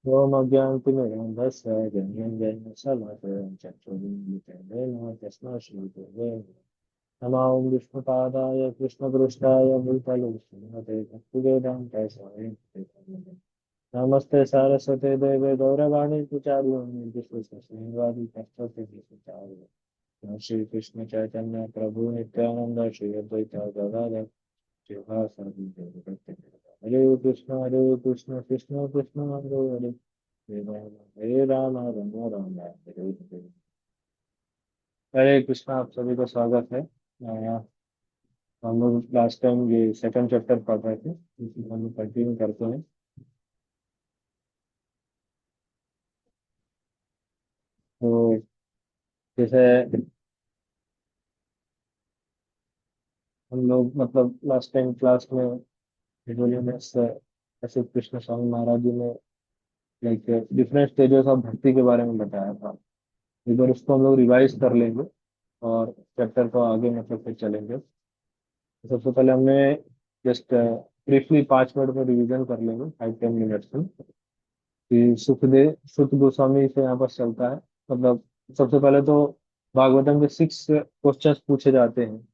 ओम अज्ञानतिमिरन्धस्य ज्ञानञ्जनशलाकया चक्षुरुन्मिलितं तस्मै श्रीगुरवे नमः। ओं विष्णुपादाय कृष्णपृष्ठाय भूतले श्रीमते भक्तिवेदान्त स्वामिने नमस्ते सारस्वते देवे गौरवाणी प्रचारिणे विश्वसंवादी कष्टोत्तरचार्य श्री कृष्ण चैतन्य प्रभु नित्यानंद श्री अद्वैत गदाधर शिवासादि गौरभक्त हरे कृष्ण कृष्ण कृष्ण हरे हरे हरे राम राम राम हरे हरे। हरे कृष्णा, आप सभी का स्वागत है। हम लोग लास्ट टाइम ये सेकंड चैप्टर पढ़ रहे थे, इसी को हम कंटिन्यू करते हैं। तो जैसे हम लोग मतलब लास्ट टाइम क्लास में वीडियो में ऐसे कृष्ण स्वामी महाराज जी ने लाइक डिफरेंट स्टेजेस ऑफ भक्ति के बारे में बताया था। एक बार उसको हम लोग रिवाइज कर लेंगे और चैप्टर को आगे मतलब फिर चलेंगे। तो सबसे पहले हमने जस्ट ब्रीफली 5 मिनट में रिवीजन कर लेंगे, 5-10 मिनट्स में, कि सुखदेव सुख गोस्वामी से यहाँ पर चलता है। मतलब सबसे पहले तो भागवतम के 6 क्वेश्चंस पूछे जाते हैं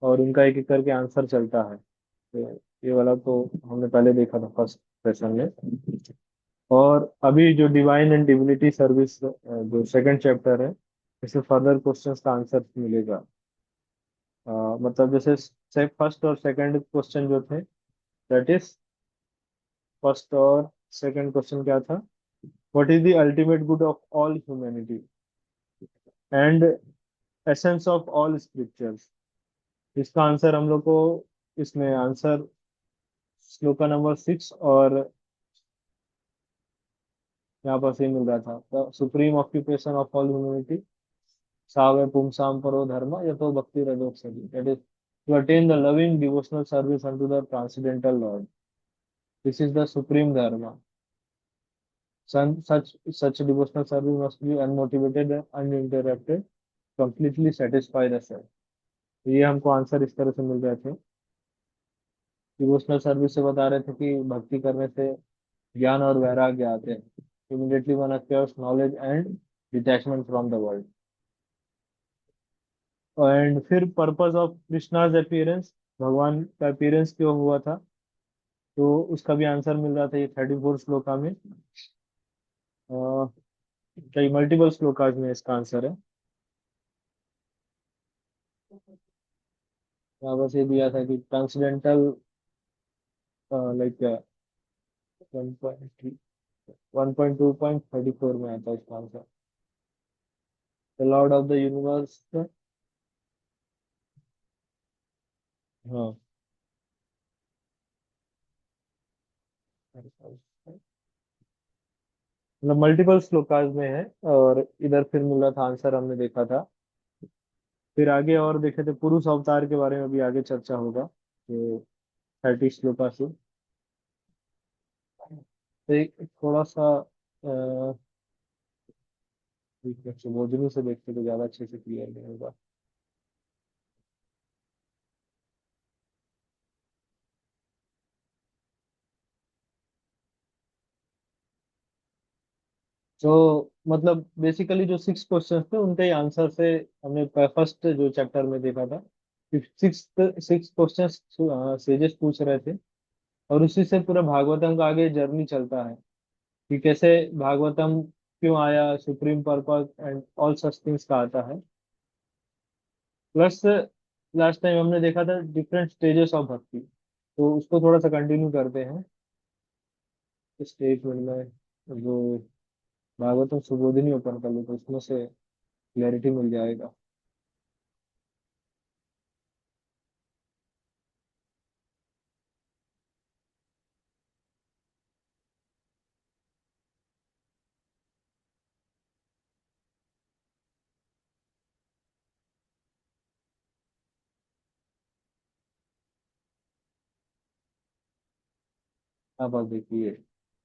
और उनका एक एक करके आंसर चलता है। तो ये वाला तो हमने पहले देखा था फर्स्ट सेशन में। और अभी जो डिवाइन एंड डिविनिटी सर्विस जो सेकंड चैप्टर है, इसमें फर्दर क्वेश्चंस का आंसर मिलेगा। मतलब जैसे फर्स्ट और सेकंड क्वेश्चन जो थे, दैट इज फर्स्ट और सेकंड क्वेश्चन क्या था? What is the ultimate good of all humanity and essence of all scriptures. इसका आंसर हम लोग को इसमें आंसर श्लोका नंबर 6 और यहाँ पर से मिल रहा था। The supreme occupation of all humanity सावे पुंसाम परो धर्म यतो भक्ति रजोत्सवी, that is to attain the loving devotional service unto the transcendental lord. This is the supreme dharma. Such devotional service must be unmotivated and uninterrupted, completely satisfy the self. ये हमको answer इस तरह से मिल रहे थे। डिवोशनल सर्विस से बता रहे थे कि भक्ति करने से ज्ञान और वैराग्य आते हैं। Immediately one acquires knowledge and detachment from the world. And फिर पर्पस ऑफ कृष्णाज अपीयरेंस, भगवान का अपीयरेंस क्यों हुआ था, तो उसका भी आंसर मिल रहा था ये 34 श्लोका में। कई मल्टीपल श्लोकाज में इसका आंसर है। यहाँ बस ये दिया था कि ट्रांसडेंटल लाइक 1.2.34 में आता है इसका answer. The Lord of the universe. हाँ, मतलब मल्टीपल श्लोकाज में है। और इधर फिर मिल रहा था आंसर, हमने देखा था। फिर आगे और देखे थे पुरुष अवतार के बारे में भी आगे चर्चा होगा, तो 30 श्लोका से। तो एक थोड़ा सा सुबोधनी से देखते तो ज्यादा अच्छे से क्लियर नहीं होगा। तो मतलब बेसिकली जो 6 क्वेश्चन थे उनके ही आंसर से हमने फर्स्ट जो चैप्टर में देखा था कि सिक्स सिक्स क्वेश्चन सेजेस पूछ रहे थे। और उसी से पूरा भागवतम का आगे जर्नी चलता है कि कैसे भागवतम क्यों आया, supreme purpose and all such things का आता है। प्लस लास्ट टाइम हमने देखा था डिफरेंट स्टेजेस ऑफ भक्ति, तो उसको थोड़ा सा कंटिन्यू करते हैं इस स्टेटमेंट में। जो भागवतम सुबोधिनी ओपन कर लो तो उसमें से क्लैरिटी मिल जाएगा। अब आप देखिए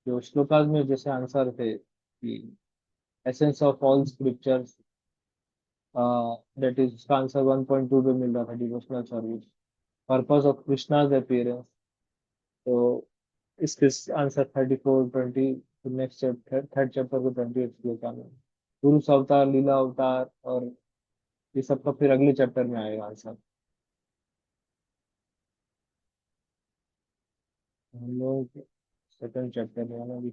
जो श्लोकाज में जैसे आंसर थे कि essence of all scriptures, that is उसका आंसर 1.2 पे मिल रहा था, devotional service. Purpose of Krishna's appearance, तो इसके answer 34 20, next chapter third chapter को 20 एक्सप्लेन करना है। पुरुष अवतार, लीला अवतार और ये सब का फिर अगले चैप्टर में आएगा आंसर। हम लोग सेकंड चैप्टर में आना भी।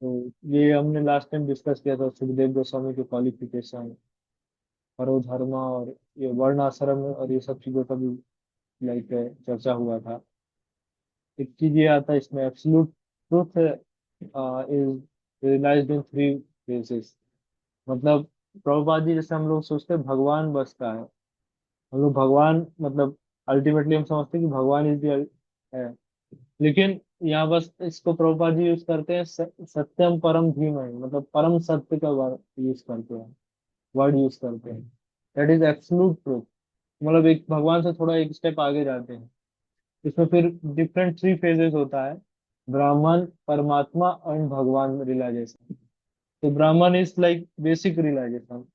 तो ये हमने लास्ट टाइम डिस्कस किया था सुखदेव गोस्वामी के क्वालिफिकेशन, परोधर्मा और ये वर्ण आश्रम और ये सब चीजों का भी लाइक चर्चा हुआ था। एक चीज ये आता है इसमें, absolute truth is realised in three phases. मतलब प्रभुपाद जी, जैसे हम लोग सोचते हैं भगवान बसता है, हम लोग भगवान मतलब अल्टीमेटली हम समझते हैं कि भगवान इज है, लेकिन यहाँ बस इसको प्रभुपाद जी यूज करते हैं सत्यम परम धीमहि, मतलब परम सत्य का वर्ड यूज करते हैं, वर्ड यूज करते हैं। That is absolute truth. मतलब एक भगवान से थोड़ा एक स्टेप आगे जाते हैं। इसमें फिर डिफरेंट थ्री फेजेस होता है, ब्राह्मण, परमात्मा एंड भगवान रियलाइजेशन। तो ब्राह्मण इज लाइक बेसिक रियलाइजेशन,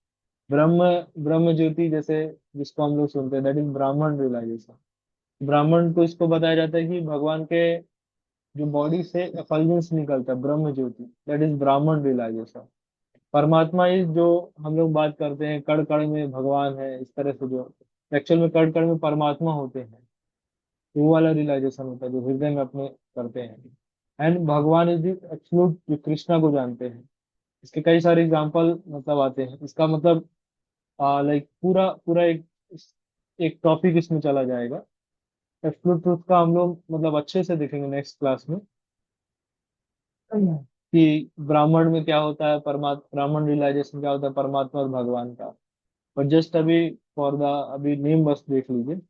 ब्रह्म, ब्रह्म ज्योति जैसे जिसको हम लोग सुनते हैं, दैट इज ब्राह्मण रियलाइजेशन। ब्राह्मण को इसको बताया जाता है कि भगवान के जो बॉडी से एफल्जेंस निकलता है, ब्रह्म ज्योति, दैट इज ब्राह्मण रियलाइजेशन। परमात्मा इज जो हम लोग बात करते हैं कण कण में भगवान है, इस तरह से जो एक्चुअल में कण कण में परमात्मा होते हैं, वो वाला रियलाइजेशन होता है जो हृदय में अपने करते हैं। एंड भगवान इज द एब्सोल्यूट, जो कृष्णा को जानते हैं। इसके कई सारे एग्जांपल मतलब आते हैं, इसका मतलब लाइक पूरा पूरा एक टॉपिक इसमें चला जाएगा। एब्सोल्यूट ट्रुथ का हम लोग मतलब अच्छे से देखेंगे नेक्स्ट क्लास में कि ब्राह्मण में क्या होता है, परमात्मा ब्राह्मण रियलाइजेशन क्या होता है परमात्मा और भगवान का। पर जस्ट अभी फॉर द अभी नेम बस देख लीजिए।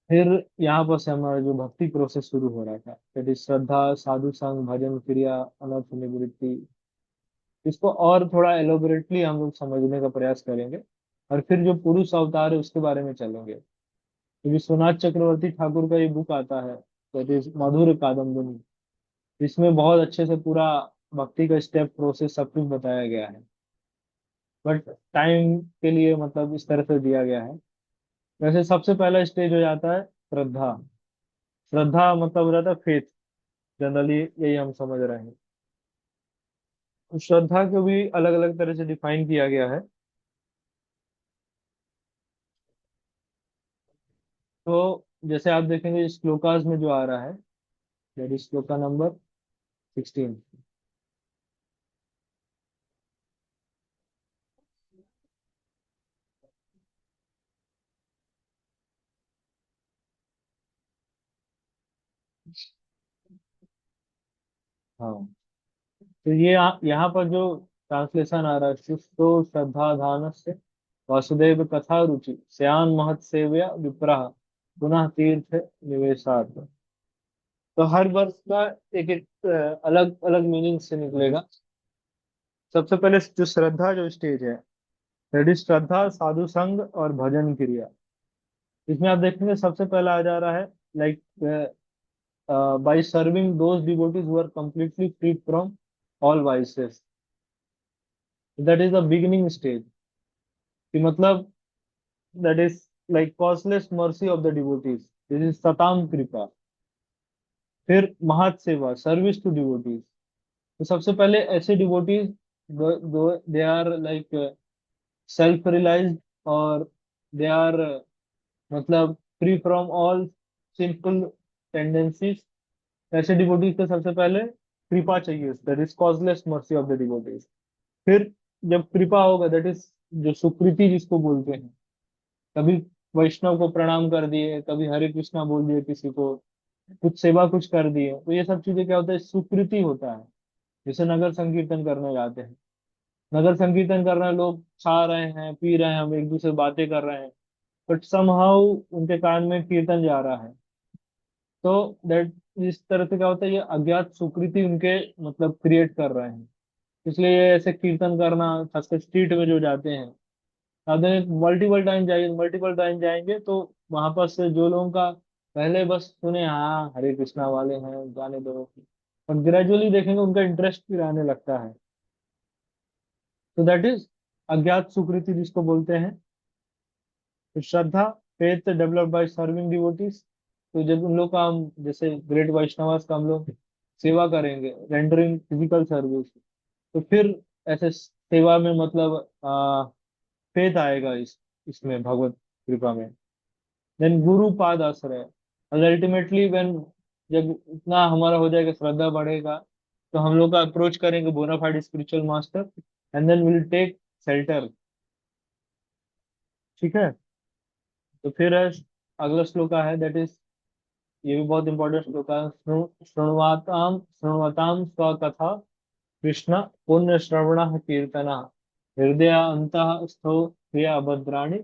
फिर यहाँ पर से हमारा जो भक्ति प्रोसेस शुरू हो रहा था, दैट इज श्रद्धा, साधु संग, भजन क्रिया, अनर्थ निवृत्ति। इसको और थोड़ा एलोबरेटली हम लोग समझने का प्रयास करेंगे। और फिर जो पुरुष अवतार है उसके बारे में चलेंगे। तो विश्वनाथ चक्रवर्ती ठाकुर का ये बुक आता है, दैट इज मधुर कादम्बनी। इसमें बहुत अच्छे से पूरा भक्ति का स्टेप प्रोसेस सब कुछ बताया गया है। बट टाइम के लिए मतलब इस तरह से दिया गया है। वैसे सबसे पहला स्टेज हो जाता है श्रद्धा। श्रद्धा मतलब हो जाता है फेथ, जनरली यही हम समझ रहे हैं। श्रद्धा को भी अलग अलग तरह से डिफाइन किया गया है। तो जैसे आप देखेंगे श्लोकास में जो आ रहा है, दैट इज श्लोका नंबर 16। हाँ, तो ये यहाँ पर जो ट्रांसलेशन आ रहा है, सुस्तो श्रद्धा धान से वासुदेव कथा रुचि श्यान महत सेव्या विप्रह पुनः तीर्थ निवेशार्थ। तो हर वर्ष का एक एक अलग अलग मीनिंग से निकलेगा। सबसे पहले जो श्रद्धा जो स्टेज है, दैट इज श्रद्धा, साधु संग और भजन क्रिया। इसमें आप देखेंगे सबसे पहला आ जा रहा है like by serving those devotees who are completely free from all vices। That is the beginning stage, कि मतलब that is like costless mercy of the devotees, this is सताम कृपा। फिर महत सेवा, सर्विस टू डिवोटीज। तो सबसे पहले ऐसे डिवोटीज दो they are like self realised, और दे आर मतलब free from all simple tendencies. ऐसे डिवोटीज को सबसे पहले कृपा चाहिए, that is causeless mercy of the devotees. फिर जब कृपा होगा, दैट इज जो सुकृति जिसको बोलते हैं, कभी वैष्णव को प्रणाम कर दिए, कभी हरे कृष्णा बोल दिए, किसी को कुछ सेवा कुछ कर दिए, तो ये सब चीजें क्या होता है, सुकृति होता है। जैसे नगर संकीर्तन करने जाते हैं, नगर संकीर्तन कर रहे हैं, लोग खा रहे हैं पी रहे हैं, हम एक दूसरे से बातें कर रहे हैं, बट समहाउ उनके कान में कीर्तन जा रहा है। तो दैट इस तरह से क्या होता है, ये अज्ञात सुकृति उनके मतलब क्रिएट कर रहे हैं। इसलिए ये ऐसे कीर्तन करना, खासकर स्ट्रीट में जो जाते हैं, आप मल्टीपल टाइम जाइए, मल्टीपल टाइम जाएंगे तो वहां पर से जो लोगों का पहले बस सुने, हाँ हरे कृष्णा वाले हैं जाने दो, और ग्रेजुअली देखेंगे उनका इंटरेस्ट भी रहने लगता है। तो दैट इज अज्ञात सुकृति जिसको बोलते हैं। तो श्रद्धा, faith develop by serving devotees. तो जब उन लोग का हम जैसे ग्रेट वैष्णवास का हम लोग सेवा करेंगे, रेंडरिंग फिजिकल सर्विस, तो फिर ऐसे सेवा में मतलब फेथ आएगा इस इसमें भगवत कृपा में। देन गुरु पाद आश्रय, और अल्टीमेटली व्हेन, जब इतना हमारा हो जाएगा, श्रद्धा बढ़ेगा, तो हम लोग का अप्रोच करेंगे bona fide spiritual master, and then will take shelter. ठीक है। तो फिर है अगला श्लोका है, दैट इज, ये भी बहुत इंपॉर्टेंट श्लोक है। शृण्वाताम शृण्वताम स्वकथा कृष्ण पुण्य श्रवण कीर्तना हृदय अंतः स्थो क्रिया भद्राणि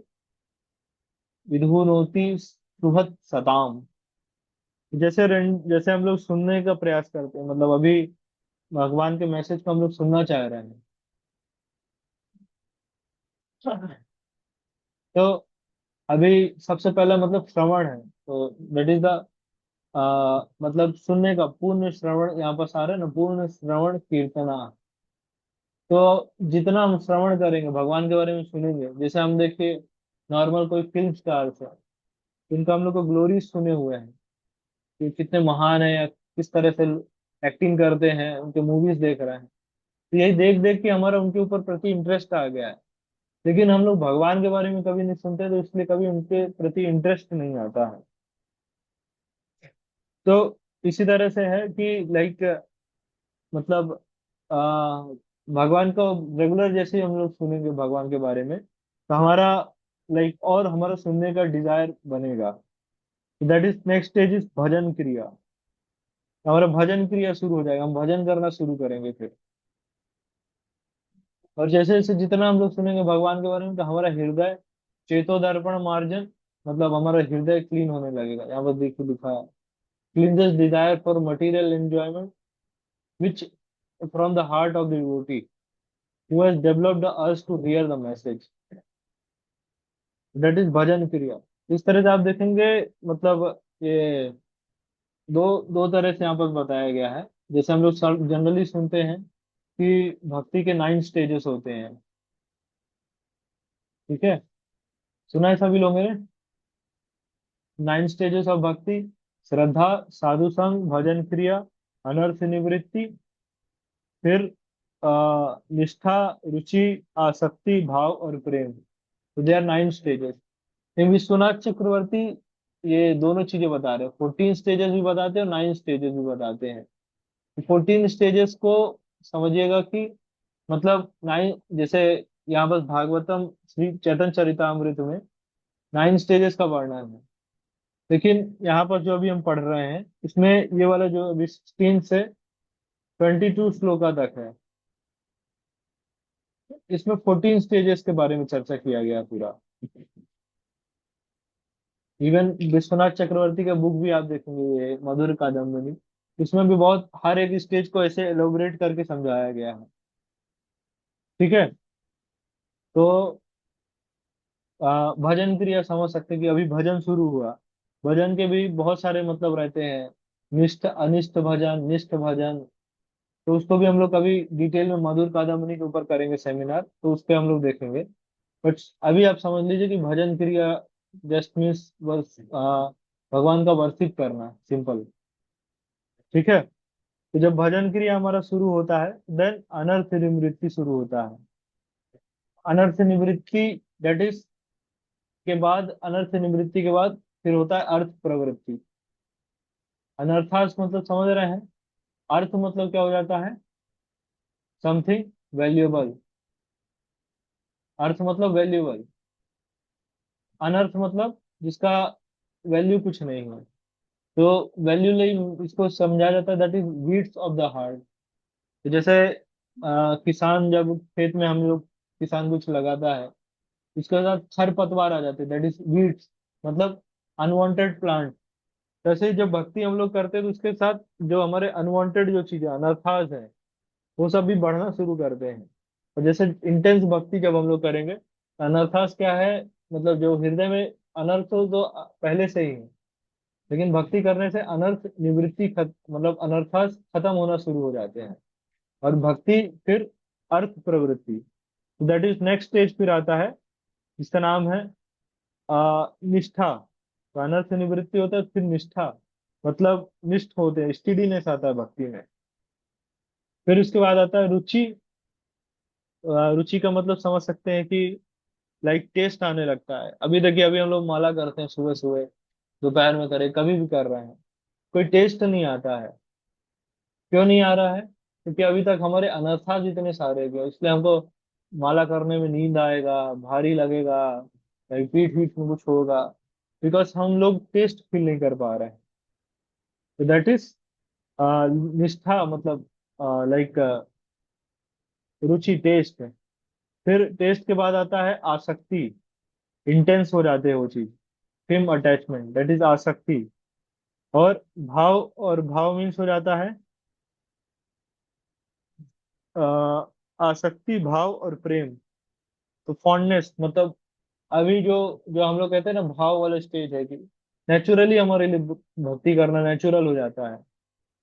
विधुनोति सुहत सताम। जैसे हम लोग सुनने का प्रयास करते हैं, मतलब अभी भगवान के मैसेज को हम लोग सुनना चाह रहे हैं, तो अभी सबसे पहला मतलब श्रवण है, तो दैट इज द मतलब सुनने का पूर्ण श्रवण, यहाँ पर सारा ना पूर्ण श्रवण कीर्तना। तो जितना हम श्रवण करेंगे भगवान के बारे में सुनेंगे, जैसे हम देखिए नॉर्मल कोई फिल्म स्टार्स है, जिनका हम लोग को ग्लोरी सुने हुए हैं कि कितने महान है, या किस तरह से एक्टिंग करते हैं, उनके मूवीज देख रहे हैं, तो यही देख देख के हमारा उनके ऊपर प्रति इंटरेस्ट आ गया है। लेकिन हम लोग भगवान के बारे में कभी नहीं सुनते, तो इसलिए कभी उनके प्रति इंटरेस्ट नहीं आता है। तो इसी तरह से है कि लाइक मतलब आ, भगवान को रेगुलर जैसे ही हम लोग सुनेंगे भगवान के बारे में, तो हमारा लाइक और हमारा सुनने का डिजायर बनेगा। That is next stage is भजन क्रिया। हमारा भजन क्रिया शुरू हो जाएगा, हम भजन करना शुरू करेंगे फिर। और जैसे जैसे जितना हम लोग सुनेंगे भगवान के बारे में, तो हमारा हृदय चेतोदर्पण मार्जन, मतलब हमारा हृदय क्लीन होने लगेगा। यहाँ पर देखिए लिखा है, cleanses desire for material enjoyment which from the heart of the devotee who has developed the urge to hear the message, that is भजन क्रिया। इस तरह से आप देखेंगे, मतलब ये दो दो तरह से यहाँ पर बताया गया है। जैसे हम लोग जनरली सुनते हैं कि भक्ति के 9 स्टेजेस होते हैं। ठीक है, सुना है सभी लोगों ने? 9 स्टेजेस ऑफ भक्ति: श्रद्धा, साधु संग, भजन क्रिया, अनर्थ निवृत्ति, फिर निष्ठा, रुचि, आसक्ति, भाव और प्रेम। तो दे आर 9 स्टेजेस। इन विश्वनाथ चक्रवर्ती ये दोनों चीजें बता रहे हैं, 14 स्टेजेस भी बताते हैं और 9 स्टेजेस भी बताते हैं। 14 स्टेजेस को समझिएगा कि मतलब 9, जैसे यहाँ पर भागवतम श्री चैतन्य चरितामृत में 9 स्टेजेस का वर्णन है। लेकिन यहाँ पर जो अभी हम पढ़ रहे हैं, इसमें ये वाला जो अभी 16 से 22 श्लोका तक है, इसमें 14 स्टेजेस के बारे में चर्चा किया गया पूरा। इवन विश्वनाथ चक्रवर्ती का बुक भी आप देखेंगे, ये मधुर कादम्बनी, इसमें भी बहुत हर एक स्टेज को ऐसे एलोबरेट करके समझाया गया है। ठीक है। तो भजन क्रिया समझ सकते हैं कि अभी भजन शुरू हुआ। भजन के भी बहुत सारे मतलब रहते हैं, निष्ठ अनिष्ट भजन, निष्ठ भजन। तो उसको भी हम लोग कभी डिटेल में मधुर कादम्बनी के ऊपर करेंगे सेमिनार, तो उस पे हम लोग देखेंगे। बट अभी आप समझ लीजिए कि भजन क्रिया जस्ट मीन्स बस भगवान का वर्शिप करना, सिंपल। ठीक है। तो जब भजन क्रिया हमारा शुरू होता है, देन अनर्थ निवृत्ति शुरू होता है। अनर्थ निवृत्ति, दैट इज के बाद, अनर्थ निवृत्ति के बाद फिर होता है अर्थ प्रवृत्ति। अनर्थार्थ मतलब समझ रहे हैं? अर्थ मतलब क्या हो जाता है? Something valuable. अर्थ मतलब वैल्यूएबल। अनर्थ मतलब जिसका वैल्यू कुछ नहीं है। तो वैल्यू नहीं, इसको समझा जाता है that is weeds of the heart. तो जैसे किसान जब खेत में हम लोग, किसान कुछ लगाता है, उसके साथ खरपतवार आ जाते हैं, दैट इज वीड्स, मतलब अनवांटेड प्लांट। वैसे ही जब भक्ति हम लोग करते हैं, तो उसके साथ जो हमारे अनवांटेड जो चीजें अनर्थास है, वो सब भी बढ़ना शुरू करते हैं। और जैसे इंटेंस भक्ति जब हम लोग करेंगे, अनर्थास क्या है, मतलब जो हृदय में अनर्थ हो तो पहले से ही है, लेकिन भक्ति करने से अनर्थ निवृत्ति मतलब अनर्थ खत्म होना शुरू हो जाते हैं। और भक्ति फिर अर्थ प्रवृत्ति, दैट इज नेक्स्ट स्टेज फिर आता है, जिसका नाम है निष्ठा। तो अनर्थ निवृत्ति होता है, फिर निष्ठा, मतलब निष्ठ होते हैं, स्टीडीनेस आता है भक्ति में। फिर उसके बाद आता है रुचि। रुचि का मतलब समझ सकते हैं कि लाइक टेस्ट आने लगता है। अभी देखिए, अभी हम लोग माला करते हैं सुबह सुबह, दोपहर में करें, कभी भी कर रहे हैं, कोई टेस्ट नहीं आता है। क्यों नहीं आ रहा है? क्योंकि अभी तक हमारे अनर्थात इतने सारे हैं, इसलिए हमको माला करने में नींद आएगा, भारी लगेगा, लाइक पीठ पीठ में कुछ होगा, बिकॉज हम लोग टेस्ट फील नहीं कर पा रहे हैं। तो दैट इज निष्ठा, मतलब लाइक रुचि, टेस्ट है। फिर टेस्ट के बाद आता है आसक्ति। इंटेंस हो जाते हैं वो चीज, फिर अटैचमेंट, दैट इज आसक्ति। और भाव, और भाव मीन्स हो जाता है आसक्ति, भाव और प्रेम। तो फॉन्डनेस, मतलब अभी जो जो हम लोग कहते हैं ना भाव वाला स्टेज है, कि नेचुरली हमारे लिए भक्ति करना नेचुरल हो जाता है।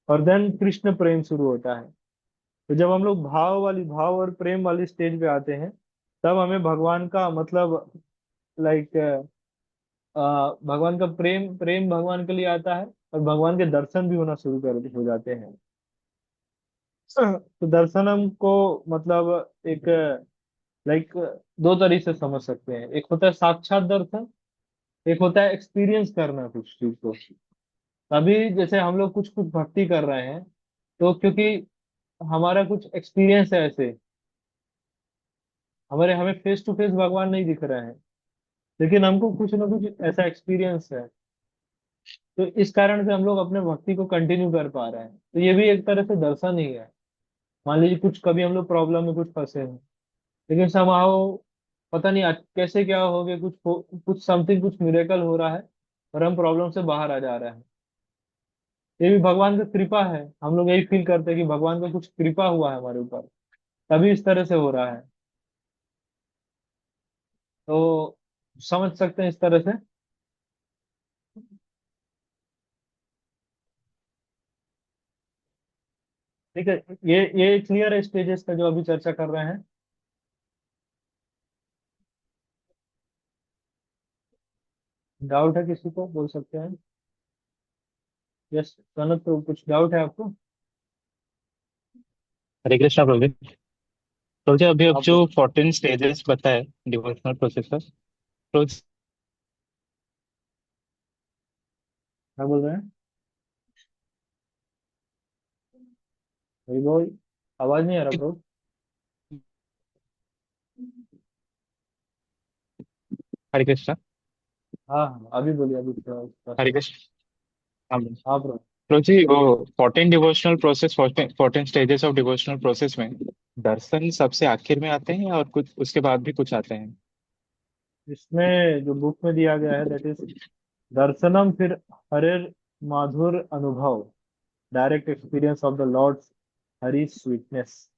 और देन कृष्ण प्रेम शुरू होता है। तो जब हम लोग भाव और प्रेम वाली स्टेज पे आते हैं, तब हमें भगवान का मतलब लाइक भगवान का प्रेम प्रेम भगवान के लिए आता है, और भगवान के दर्शन भी होना शुरू कर हो जाते हैं। तो दर्शनम को मतलब एक लाइक दो तरीके से समझ सकते हैं। एक होता है साक्षात दर्शन, एक होता है एक्सपीरियंस करना कुछ चीज को। अभी जैसे हम लोग कुछ कुछ भक्ति कर रहे हैं, तो क्योंकि हमारा कुछ एक्सपीरियंस है ऐसे, हमारे हमें फेस टू फेस भगवान नहीं दिख रहे हैं, लेकिन हमको कुछ ना कुछ ऐसा एक्सपीरियंस है। तो इस कारण से हम लोग अपने भक्ति को कंटिन्यू कर पा रहे हैं, तो ये भी एक तरह से दर्शन ही है। मान लीजिए कुछ कभी हम लोग प्रॉब्लम में कुछ फंसे हैं, लेकिन समहाउ पता नहीं आज कैसे क्या हो गया, कुछ समथिंग, कुछ मिरेकल हो रहा है, और हम प्रॉब्लम से बाहर आ जा रहे हैं। ये भी भगवान का कृपा है। हम लोग यही फील करते हैं कि भगवान का कुछ कृपा हुआ है हमारे ऊपर, तभी इस तरह से हो रहा है। तो समझ सकते हैं इस तरह से। ठीक है, ये क्लियर है स्टेजेस का जो अभी चर्चा कर रहे हैं। डाउट है किसी को, बोल सकते हैं। यस सनत, तो कुछ डाउट है आपको? हरे कृष्णा प्रभु। तो मुझे अभी अब आप जो 14 स्टेजेस बताए डिवोशनल प्रोसेस का, तो क्या बोल रहे हैं? वही बोल, आवाज नहीं आ रहा ब्रो। हरे कृष्णा। हाँ हाँ, अभी बोलिए, अभी थोड़ा हरे सा। कृष्ण। हाँ हाँ ब्रो। प्रभु जी, वो 14 devotional process, 14 stages of devotional process में दर्शन सबसे आखिर में आते हैं, और कुछ उसके बाद भी कुछ आते हैं? इसमें जो बुक में दिया गया है, दैट इज दर्शनम, फिर हरिर माधुर अनुभव, direct experience of the Lord Hari sweetness.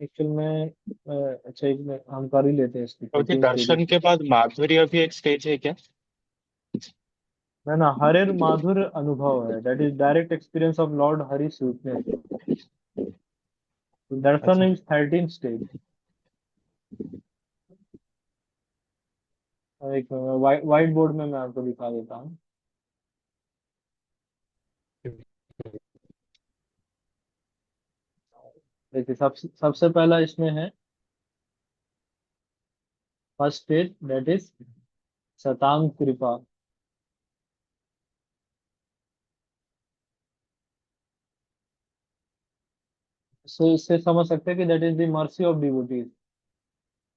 Actual में अच्छा, एक में हम कर ही लेते हैं इसकी प्रभु जी, 14 स्टेजेस। दर्शन के बाद माधुर्य भी एक स्टेज है क्या? ना ना, हरिर माधुर अनुभव है, that is direct experience of Lord Hari sweetness. दर्शन अच्छा। Is 13 stage. एक व्हाइट बोर्ड में मैं आपको दिखा देता हूँ। देखिए, सबसे पहला इसमें है फर्स्ट स्टेज, दैट इज सताम कृपा। सो इससे समझ सकते हैं कि that is the mercy of devotees.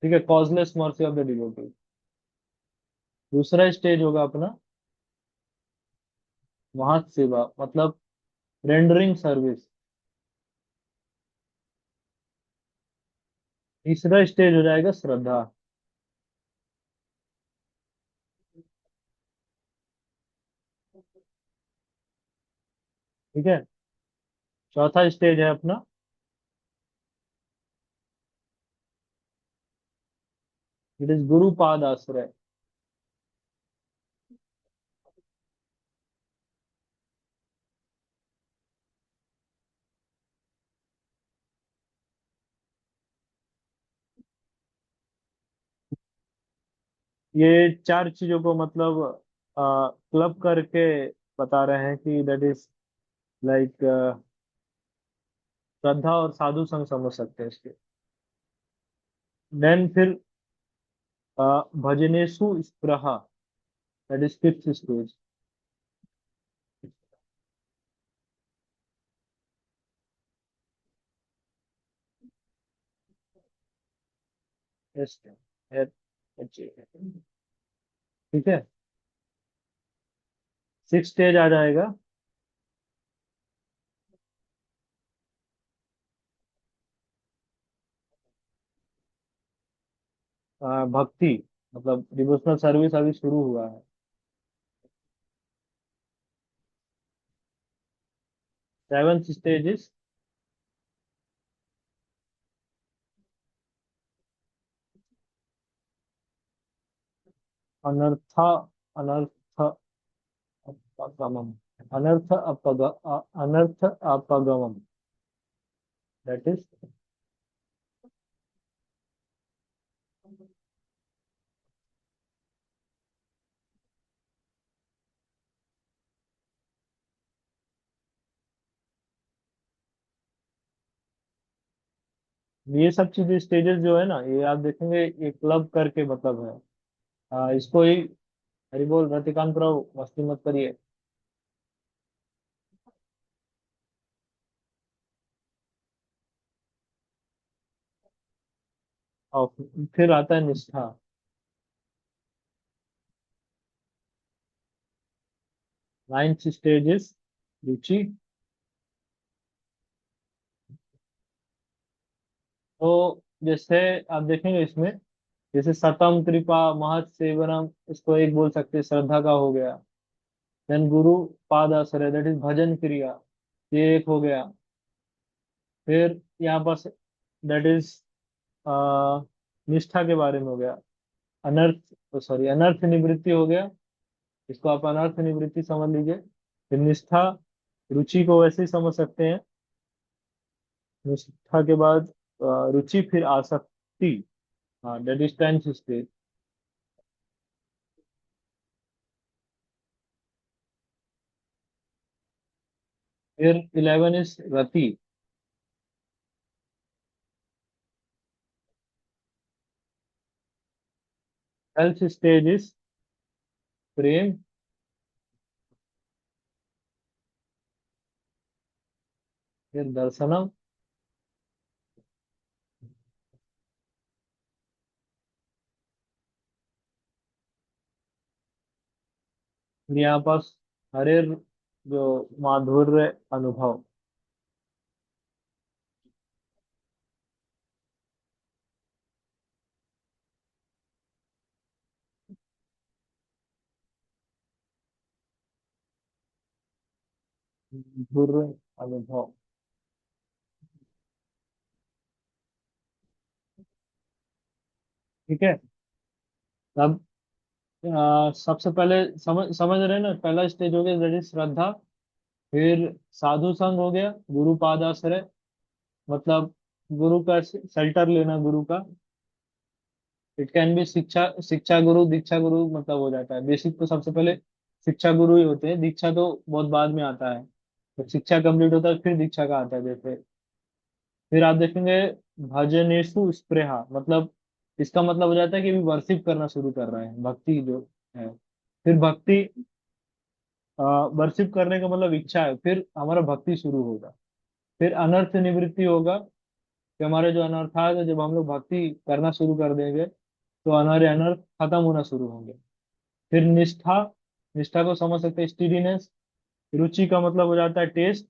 ठीक है, causeless mercy of the devotees. दूसरा स्टेज होगा अपना वहां सेवा, मतलब रेंडरिंग सर्विस। तीसरा स्टेज हो जाएगा श्रद्धा। ठीक है, चौथा स्टेज है अपना इट इज गुरुपाद आश्रय। ये चार चीजों को मतलब क्लब करके बता रहे हैं कि दैट इज लाइक श्रद्धा और साधु संग समझ सकते हैं इसके। देन फिर भजनेषु स्पृहा, दैट इज फिफ्थ स्टेज। ठीक है। सिक्स स्टेज आ जाएगा भक्ति, मतलब डिवोशनल सर्विस अभी शुरू हुआ है। सेवेंथ स्टेज इज अनर्थ, अनर्थ अपगमम, अनर्थ अपगमम, दैट इज। ये सब चीजें स्टेजेस जो है ना, ये आप देखेंगे ये क्लब करके मतलब है। इसको ही हरि बोल रतिकांत राव, मस्ती मत करिए। और फिर आता है निष्ठा। नाइन्थ स्टेज इज रुचि। तो जैसे आप देखेंगे इसमें, जैसे सतम कृपा महत सेवनम, इसको एक बोल सकते हैं, श्रद्धा का हो गया। देन गुरु पाद आश्रय, दैट इज भजन क्रिया, ये एक हो गया। फिर यहाँ पर दैट इज निष्ठा के बारे में हो गया। अनर्थ, सॉरी, अनर्थ निवृत्ति हो गया, इसको आप अनर्थ निवृत्ति समझ लीजिए। फिर निष्ठा, रुचि को वैसे ही समझ सकते हैं। निष्ठा के बाद रुचि, फिर आसक्ति। हाँ, दैट इज टेंथ स्टेज। फिर 11 इज रति। 12th स्टेज इज प्रेम। फिर दर्शनम। फिर यहाँ पास हरे जो माधुर्य अनुभव। माधुर्य अनुभव। ठीक है। अब सबसे पहले समझ समझ रहे हैं ना, पहला स्टेज हो गया दैट इज श्रद्धा। फिर साधु संग हो गया, गुरु पादाश्रय, मतलब गुरु का शेल्टर लेना, गुरु का। इट कैन बी शिक्षा, शिक्षा गुरु, दीक्षा गुरु, मतलब हो जाता है। बेसिक तो सबसे पहले शिक्षा गुरु ही होते हैं, दीक्षा तो बहुत बाद में आता है। तो शिक्षा कंप्लीट होता है फिर दीक्षा का आता है जैसे। फिर आप देखेंगे भजनेषु स्पृहा, मतलब इसका मतलब हो जाता है कि अभी वर्शिप करना शुरू कर रहे हैं, भक्ति जो है। फिर भक्ति, वर्शिप करने का मतलब इच्छा है, फिर हमारा भक्ति शुरू होगा। फिर अनर्थ निवृत्ति होगा, कि हमारे जो अनर्थात है, जब हम लोग भक्ति करना शुरू कर देंगे तो हमारे अनर्थ खत्म होना शुरू होंगे। फिर निष्ठा, निष्ठा को समझ सकते हैं, स्टीडीनेस। रुचि का मतलब हो जाता है टेस्ट,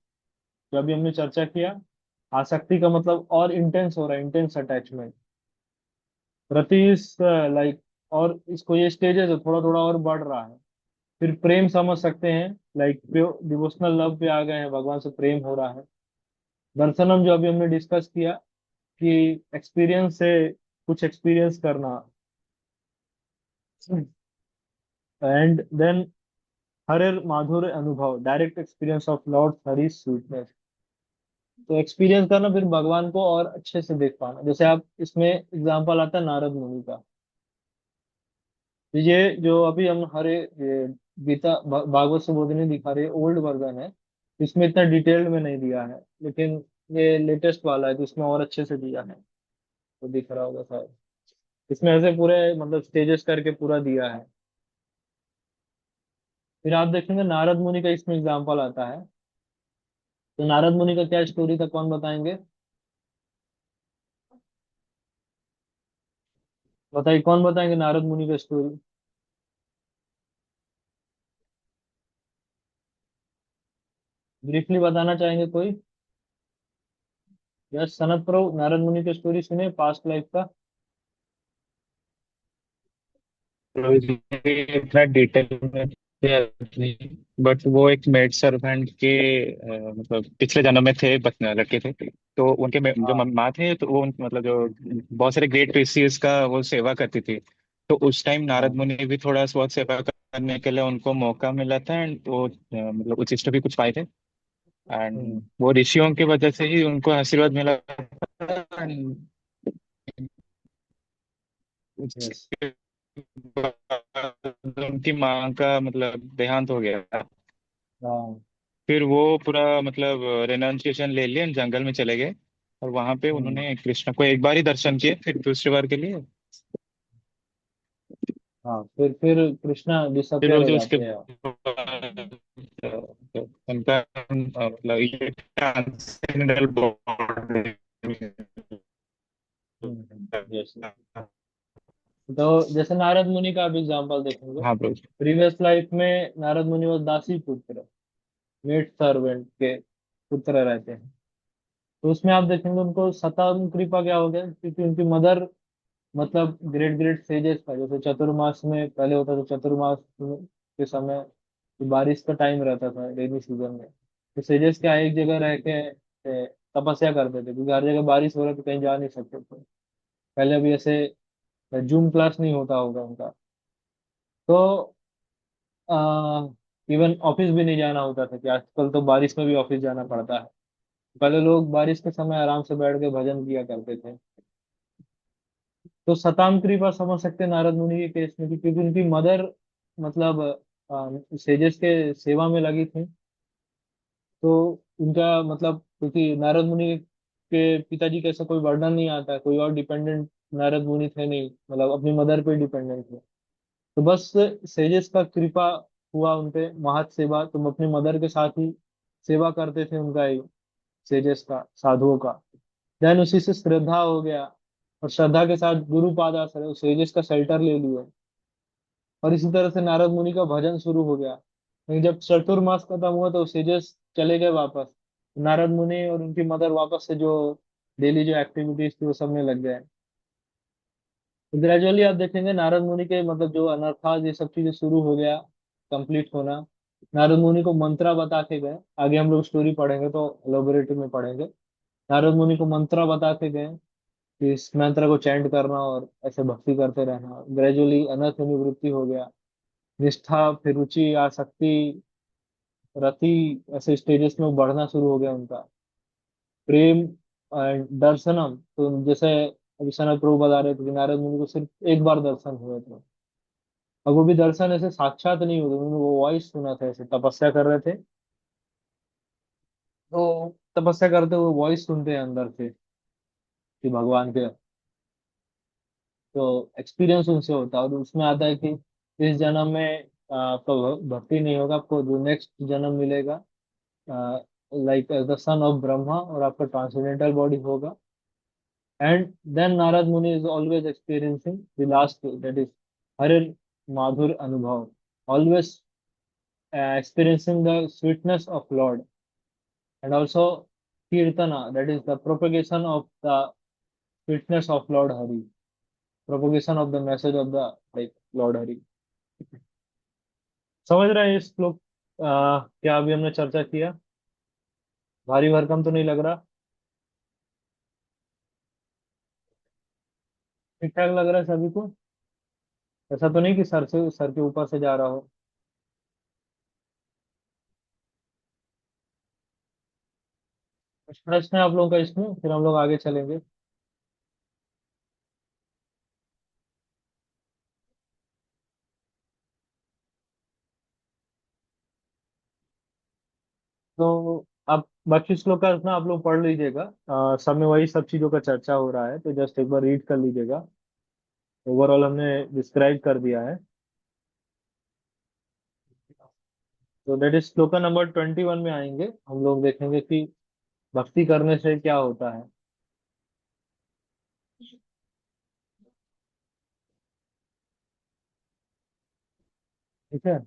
जो अभी हमने चर्चा किया। आसक्ति का मतलब और इंटेंस हो रहा है, इंटेंस अटैचमेंट। प्रति लाइक, और इसको ये स्टेजेस है, थोड़ा थोड़ा और बढ़ रहा है। फिर प्रेम समझ सकते हैं, लाइक डिवोशनल लव पे आ गए हैं, भगवान से प्रेम हो रहा है। दर्शनम, जो अभी हमने डिस्कस किया, कि एक्सपीरियंस से कुछ एक्सपीरियंस करना, एंड देन हरिर माधुर्य अनुभव, direct experience of Lord Hari sweetness. तो एक्सपीरियंस करना, फिर भगवान को और अच्छे से देख पाना। जैसे आप इसमें एग्जांपल आता है नारद मुनि का। तो ये जो अभी हम हरे ये गीता भागवत सुबोधिनी दिखा रही है, ओल्ड वर्जन है, इसमें इतना डिटेल्ड में नहीं दिया है, लेकिन ये लेटेस्ट वाला है तो इसमें और अच्छे से दिया है। तो दिख रहा होगा शायद, इसमें ऐसे पूरे मतलब स्टेजेस करके पूरा दिया है। फिर आप देखेंगे नारद मुनि का इसमें एग्जाम्पल आता है। तो नारद मुनि का क्या स्टोरी था, कौन बताएंगे? बताइए, कौन बताएंगे नारद मुनि का स्टोरी? ब्रीफली बताना चाहेंगे कोई? यस, सनत प्रो, नारद मुनि की स्टोरी सुने पास्ट लाइफ का। तो इतना डिटेल में बट वो एक मेड सर्वेंट के मतलब पिछले जन्म में थे, लड़के थे। तो उनके जो हाँ। माँ थे, तो वो मतलब जो बहुत सारे ग्रेट ऋषिज का वो सेवा करती थी। तो उस टाइम नारद हाँ। मुनि भी थोड़ा बहुत सेवा करने के लिए उनको मौका मिला था, एंड वो मतलब उचिष्ट भी कुछ पाए थे। एंड हम्म। वो ऋषियों की वजह से ही उनको आशीर्वाद मिला था। And yes. उसके बाद उनकी माँ का मतलब देहांत हो गया। हाँ। फिर वो पूरा मतलब रेनाउंसिएशन ले लिए, जंगल में चले गए। और वहां पे हम्म। उन्होंने कृष्ण को एक बार ही दर्शन किए, फिर दूसरी बार के लिए हाँ, फिर कृष्णा फिर डिसअपियर वो हो जो उसके जाते हैं। बाद, उनका मतलब ये ट्रांसेंडेंटल बॉडी। यस। तो जैसे नारद मुनि का भी एग्जांपल देखेंगे। हाँ ब्रो। प्रीवियस लाइफ में नारद मुनि वो दासी पुत्र, मेड सर्वेंट के पुत्र रहते हैं। तो उसमें आप देखेंगे उनको सतम कृपा क्या हो गया, क्योंकि उनकी मदर मतलब ग्रेट ग्रेट सेजेस था। जैसे चतुर्मास में पहले होता था, चतुर्मास के समय बारिश का टाइम रहता था रेनी सीजन में। तो सेजेस क्या एक जगह रह के तपस्या करते थे, क्योंकि हर जगह बारिश हो रहा तो कहीं जा नहीं सकते थे। पहले अभी ऐसे जूम क्लास नहीं होता होगा उनका। तो इवन ऑफिस भी नहीं जाना होता था, कि आजकल तो बारिश में भी ऑफिस जाना पड़ता है। पहले लोग बारिश के समय आराम से बैठ के भजन किया करते थे। तो सताम कृपा समझ सकते हैं नारद मुनि के केस में, क्योंकि उनकी मदर मतलब सेजेस के सेवा में लगी थी। तो उनका मतलब, क्योंकि नारद मुनि के पिताजी का ऐसा कोई वर्णन नहीं आता, कोई और डिपेंडेंट नारद मुनि थे नहीं, मतलब अपनी मदर पे डिपेंडेंट थे। तो बस सेजेस का कृपा हुआ उनपे, महत सेवा, तुम अपनी मदर के साथ ही सेवा करते थे उनका ही, सेजेस का, साधुओं का। देन उसी से श्रद्धा हो गया, और श्रद्धा के साथ गुरुपाद आश्रय, उस सेजेस का शेल्टर ले लिया। और इसी तरह से नारद मुनि का भजन शुरू हो गया। लेकिन जब चतुर्मास खत्म हुआ तो सेजेस चले गए वापस। नारद मुनि और उनकी मदर वापस से जो डेली जो एक्टिविटीज थी वो सब में लग गए। तो ग्रेजुअली आप देखेंगे नारद मुनि के मतलब जो अनर्थाज ये सब चीजें शुरू हो गया, कंप्लीट होना। नारद मुनि को मंत्रा बता के गए, आगे हम लोग स्टोरी पढ़ेंगे तो एलोबरेटिव में पढ़ेंगे। नारद मुनि को मंत्रा बता के गए कि इस मंत्र को चैंट करना और ऐसे भक्ति करते रहना। ग्रेजुअली अनर्थ निवृत्ति हो गया, निष्ठा, फिर रुचि, आसक्ति, रति, ऐसे स्टेजेस में बढ़ना शुरू हो गया उनका। प्रेम एंड दर्शनम, तो जैसे अभी सनत प्रभु बता रहे थे कि नारद मुनि को सिर्फ एक बार दर्शन हुए थे। और वो भी दर्शन ऐसे साक्षात नहीं हुए, उन्होंने वो वॉइस सुना था, ऐसे तपस्या कर रहे थे तो तपस्या करते हुए वॉइस सुनते हैं अंदर से कि भगवान के। तो एक्सपीरियंस उनसे होता है, और उसमें आता है कि इस जन्म में आपका भक्ति नहीं होगा, आपको जो नेक्स्ट जन्म मिलेगा like as the son of Brahma, और आपका ट्रांसेंडेंटल बॉडी होगा। And then Narada Muni is always experiencing the last, that is हरे माधुर अनुभव, always experiencing the sweetness of Lord, and also Kirtana, that is the propagation of the sweetness of Lord Hari, propagation of the message of the like Lord Hari। समझ रहे हैं इस श्लोक? क्या अभी हमने चर्चा किया, भारी भरकम तो नहीं लग रहा? ठीक ठाक लग रहा है सभी को? ऐसा तो नहीं कि सर के ऊपर से जा रहा हो। कुछ प्रश्न है आप लोगों का इसमें, फिर हम लोग आगे चलेंगे। तो आप बाकी श्लोक का ना आप लोग पढ़ लीजिएगा। सब में वही सब चीजों का चर्चा हो रहा है, तो जस्ट एक बार रीड कर लीजिएगा। ओवरऑल हमने डिस्क्राइब कर दिया है। तो दैट इज श्लोका नंबर 21 में आएंगे, हम लोग देखेंगे कि भक्ति करने से क्या होता है। ठीक है।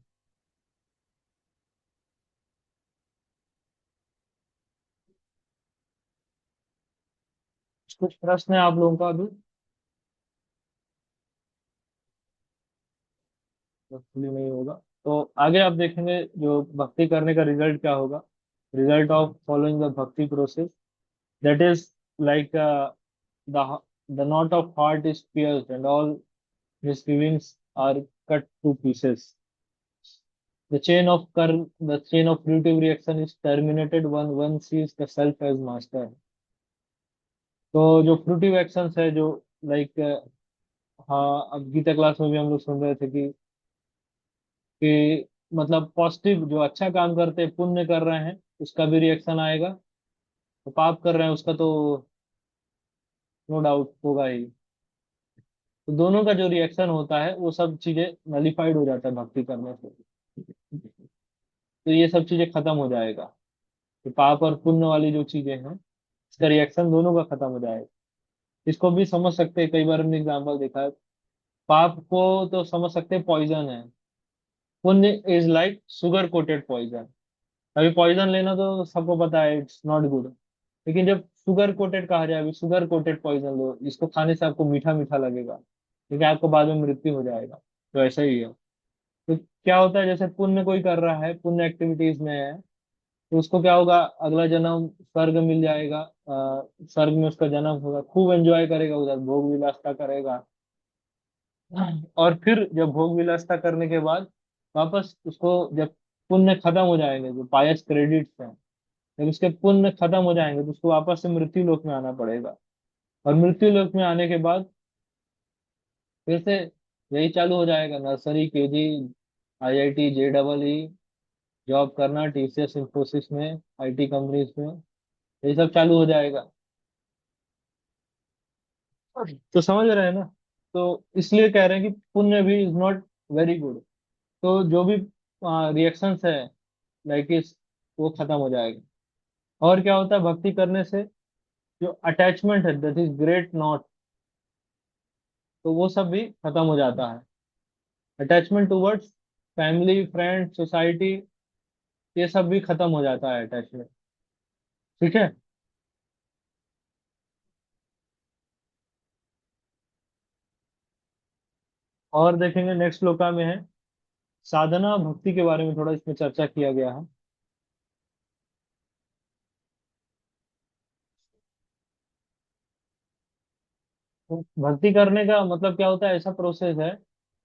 कुछ प्रश्न है आप लोगों का अभी? Hopefully नहीं होगा। तो आगे आप देखेंगे जो भक्ति करने का रिजल्ट क्या होगा। रिजल्ट ऑफ फॉलोइंग द भक्ति process, that is like the the knot of heart is pierced and all misgivings are cut to pieces. The chain of fruitive reaction is terminated when one sees the self as master. तो जो fruitive actions है, जो like, हाँ, अब Gita class में भी हम लोग सुन रहे थे कि मतलब पॉजिटिव जो अच्छा काम करते हैं, पुण्य कर रहे हैं, उसका भी रिएक्शन आएगा। तो पाप कर रहे हैं उसका तो नो डाउट होगा ही। तो दोनों का जो रिएक्शन होता है वो सब चीजें नलिफाइड हो जाता है भक्ति करने से। तो ये सब चीजें खत्म हो जाएगा। तो पाप और पुण्य वाली जो चीजें हैं, इसका रिएक्शन दोनों का खत्म हो जाएगा। इसको भी समझ सकते हैं, कई बार हमने एग्जाम्पल देखा है। पाप को तो समझ सकते हैं पॉइजन है, पुण्य is like sugar coated poison. अभी पॉइजन लेना तो सबको पता है, इट्स नॉट गुड। लेकिन जब शुगर कोटेड कहा जाए, अभी शुगर कोटेड पॉइजन लो, इसको खाने से आपको मीठा मीठा लगेगा, लेकिन आपको बाद में मृत्यु हो जाएगा। तो ऐसा ही है। तो क्या होता है, जैसे पुण्य कोई कर रहा है, पुण्य एक्टिविटीज में है, तो उसको क्या होगा, अगला जन्म स्वर्ग मिल जाएगा। स्वर्ग में उसका जन्म होगा, खूब एंजॉय करेगा, उधर भोग विलासता करेगा। और फिर जब भोग विलासता करने के बाद वापस उसको, जब पुण्य खत्म हो जाएंगे, जो पायस क्रेडिट्स हैं, जब उसके पुण्य खत्म हो जाएंगे, तो उसको वापस से मृत्यु लोक में आना पड़ेगा। और मृत्यु लोक में आने के बाद फिर से यही चालू हो जाएगा, नर्सरी, केजी, आईआईटी, जे डबल ई, जॉब करना टीसीएस इंफोसिस में, आईटी कंपनीज में, यही सब चालू हो जाएगा। तो समझ रहे हैं ना। तो इसलिए कह रहे हैं कि पुण्य भी इज नॉट वेरी गुड। तो जो भी रिएक्शंस है लाइक इस, वो खत्म हो जाएगा। और क्या होता है भक्ति करने से, जो अटैचमेंट है, दैट इज ग्रेट नॉट, तो वो सब भी खत्म हो जाता है। Attachment towards family, friend, society, ये सब भी खत्म हो जाता है अटैचमेंट। ठीक है। और देखेंगे नेक्स्ट श्लोका में है साधना भक्ति के बारे में, थोड़ा इसमें चर्चा किया गया है। तो भक्ति करने का मतलब क्या होता है, ऐसा प्रोसेस है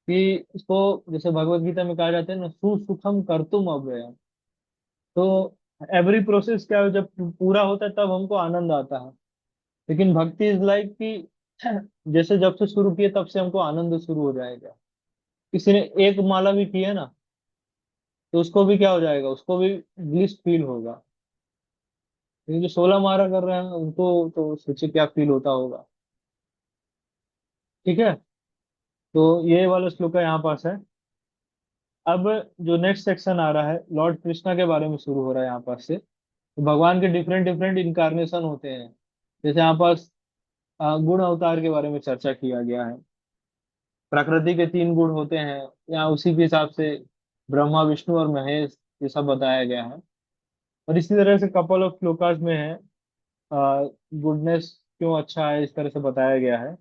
कि इसको, जैसे भगवत गीता में कहा जाता है ना, सुसुखम कर्तुम अव्ययम। तो एवरी प्रोसेस क्या है, जब पूरा होता है तब हमको आनंद आता है। लेकिन भक्ति इज लाइक कि जैसे जब से शुरू किए तब से हमको आनंद शुरू हो जाएगा। किसी ने एक माला भी की है ना, तो उसको भी क्या हो जाएगा, उसको भी ब्लिस फील होगा। लेकिन जो 16 माला कर रहे हैं उनको तो सोचिए क्या फील होता होगा। ठीक है। तो ये वाला श्लोक यहाँ पास है। अब जो नेक्स्ट सेक्शन आ रहा है, लॉर्ड कृष्णा के बारे में शुरू हो रहा है यहाँ पास से। तो भगवान के डिफरेंट डिफरेंट इनकारनेशन होते हैं। जैसे यहाँ पास गुण अवतार के बारे में चर्चा किया गया है। प्रकृति के 3 गुण होते हैं, यहाँ उसी के हिसाब से ब्रह्मा, विष्णु और महेश, ये सब बताया गया है। और इसी तरह से कपल ऑफ श्लोकास में है गुडनेस क्यों अच्छा है, इस तरह से बताया गया है।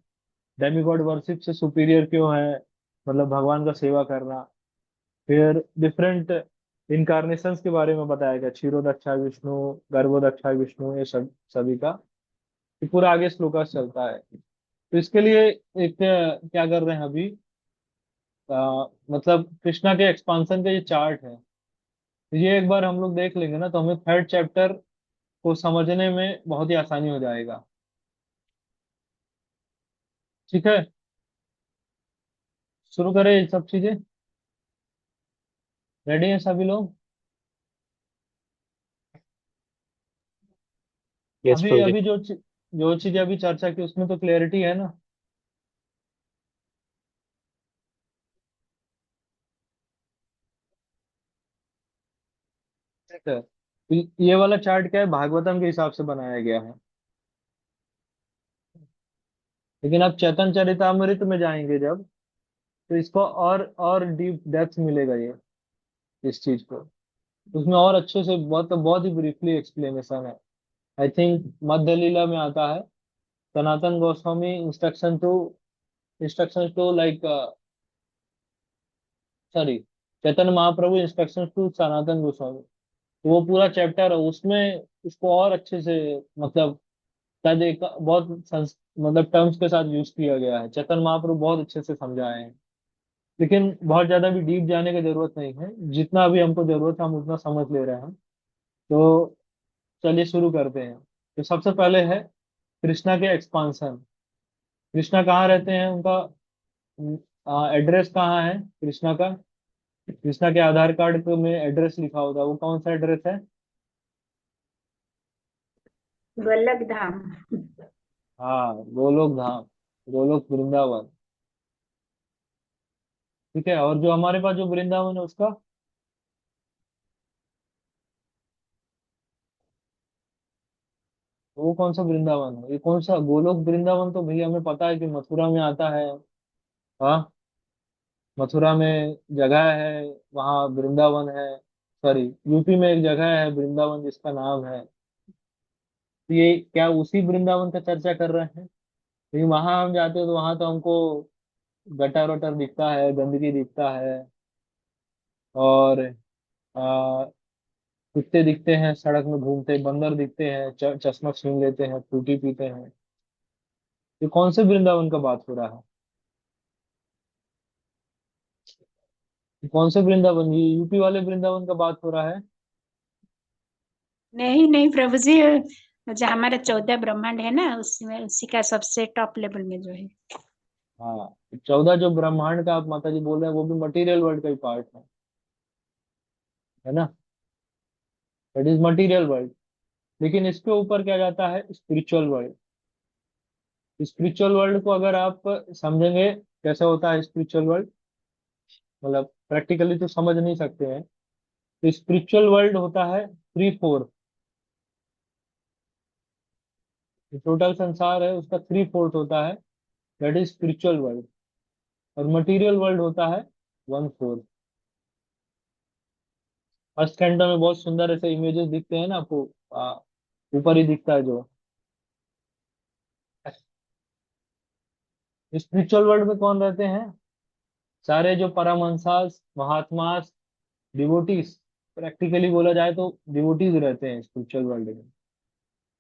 डेमीगॉड वर्शिप से सुपीरियर क्यों है, मतलब भगवान का सेवा करना। फिर डिफरेंट इनकारनेशंस के बारे में बताया गया, क्षीरोदक्षा विष्णु, गर्भोदक्षा विष्णु, ये सब सभी का। ये पूरा आगे श्लोकास चलता है। तो इसके लिए एक क्या कर रहे हैं अभी, मतलब कृष्णा के एक्सपांशन का ये चार्ट है। तो ये एक बार हम लोग देख लेंगे ना, तो हमें थर्ड चैप्टर को समझने में बहुत ही आसानी हो जाएगा। ठीक है, शुरू करें ये सब चीजें। रेडी हैं सभी लोग? यस अभी प्रभु जी। अभी जो चीजें अभी चर्चा की उसमें तो क्लियरिटी है ना? ठीक है, तो ये वाला चार्ट क्या है, भागवतम के हिसाब से बनाया गया है। लेकिन आप चैतन्य चरितामृत में जाएंगे जब, तो इसको और डीप डेप्थ मिलेगा ये, इस चीज को। उसमें और अच्छे से बहुत बहुत ही ब्रीफली एक्सप्लेनेशन है। आई थिंक मध्य लीला में आता है, Sanatana Goswami instruction to like, sorry, Chaitanya Mahaprabhu instruction to Sanatana Goswami. तो वो पूरा चैप्टर है उसमें, इसको और अच्छे से, मतलब शायद एक बहुत मतलब टर्म्स के साथ यूज किया गया है। चैतन्य महाप्रभु बहुत अच्छे से समझाए हैं। लेकिन बहुत ज्यादा भी डीप जाने की जरूरत नहीं है, जितना भी हमको जरूरत है हम उतना समझ ले रहे हैं। तो चलिए शुरू करते हैं। तो सबसे पहले है कृष्णा के एक्सपांशन। कृष्णा कहाँ रहते हैं, उनका एड्रेस कहाँ है कृष्णा का? कृष्णा के आधार कार्ड पे में एड्रेस लिखा होता है, वो कौन सा एड्रेस है? गोलक धाम। हाँ, गोलोक धाम, गोलोक वृंदावन। ठीक है, और जो हमारे पास जो वृंदावन है उसका, वो कौन सा वृंदावन है? ये कौन सा गोलोक वृंदावन, तो भैया हमें पता है कि मथुरा में आता है। हाँ, मथुरा में जगह है, वहाँ वृंदावन है। सॉरी, यूपी में एक जगह है वृंदावन जिसका नाम है। तो ये क्या उसी वृंदावन का चर्चा कर रहे हैं? क्योंकि वहां हम जाते हैं तो वहां तो हमको गटर वटर दिखता है, गंदगी दिखता है, और आ, कुत्ते दिखते हैं सड़क में घूमते, बंदर दिखते हैं, चश्मा छीन लेते हैं, फ्रूटी पीते हैं। ये कौन से वृंदावन का बात हो रहा है? ये कौन से वृंदावन, ये यूपी वाले वृंदावन का बात हो रहा है? नहीं नहीं प्रभु जी, जो हमारा 14 ब्रह्मांड है ना, उसमें उसी का सबसे टॉप लेवल में जो है। हाँ, 14 जो ब्रह्मांड का आप माता जी बोल रहे हैं वो भी मटेरियल वर्ल्ड का ही पार्ट है ना? That is material world. लेकिन इसके ऊपर क्या जाता है, स्पिरिचुअल वर्ल्ड। स्पिरिचुअल वर्ल्ड को अगर आप समझेंगे कैसे होता है स्पिरिचुअल वर्ल्ड, मतलब प्रैक्टिकली तो समझ नहीं सकते हैं। तो स्पिरिचुअल वर्ल्ड होता है थ्री फोर, टोटल संसार है उसका थ्री फोर्थ होता है, दैट इज स्पिरिचुअल वर्ल्ड। और मटेरियल वर्ल्ड होता है वन फोर्थ। फर्स्ट कैंटो में बहुत सुंदर ऐसे इमेजेस दिखते हैं ना आपको, ऊपर ही दिखता है जो। स्पिरिचुअल वर्ल्ड में कौन रहते हैं? सारे जो परमहंसास, महात्मास, डिवोटीज, प्रैक्टिकली बोला जाए तो डिवोटीज रहते हैं स्पिरिचुअल वर्ल्ड में।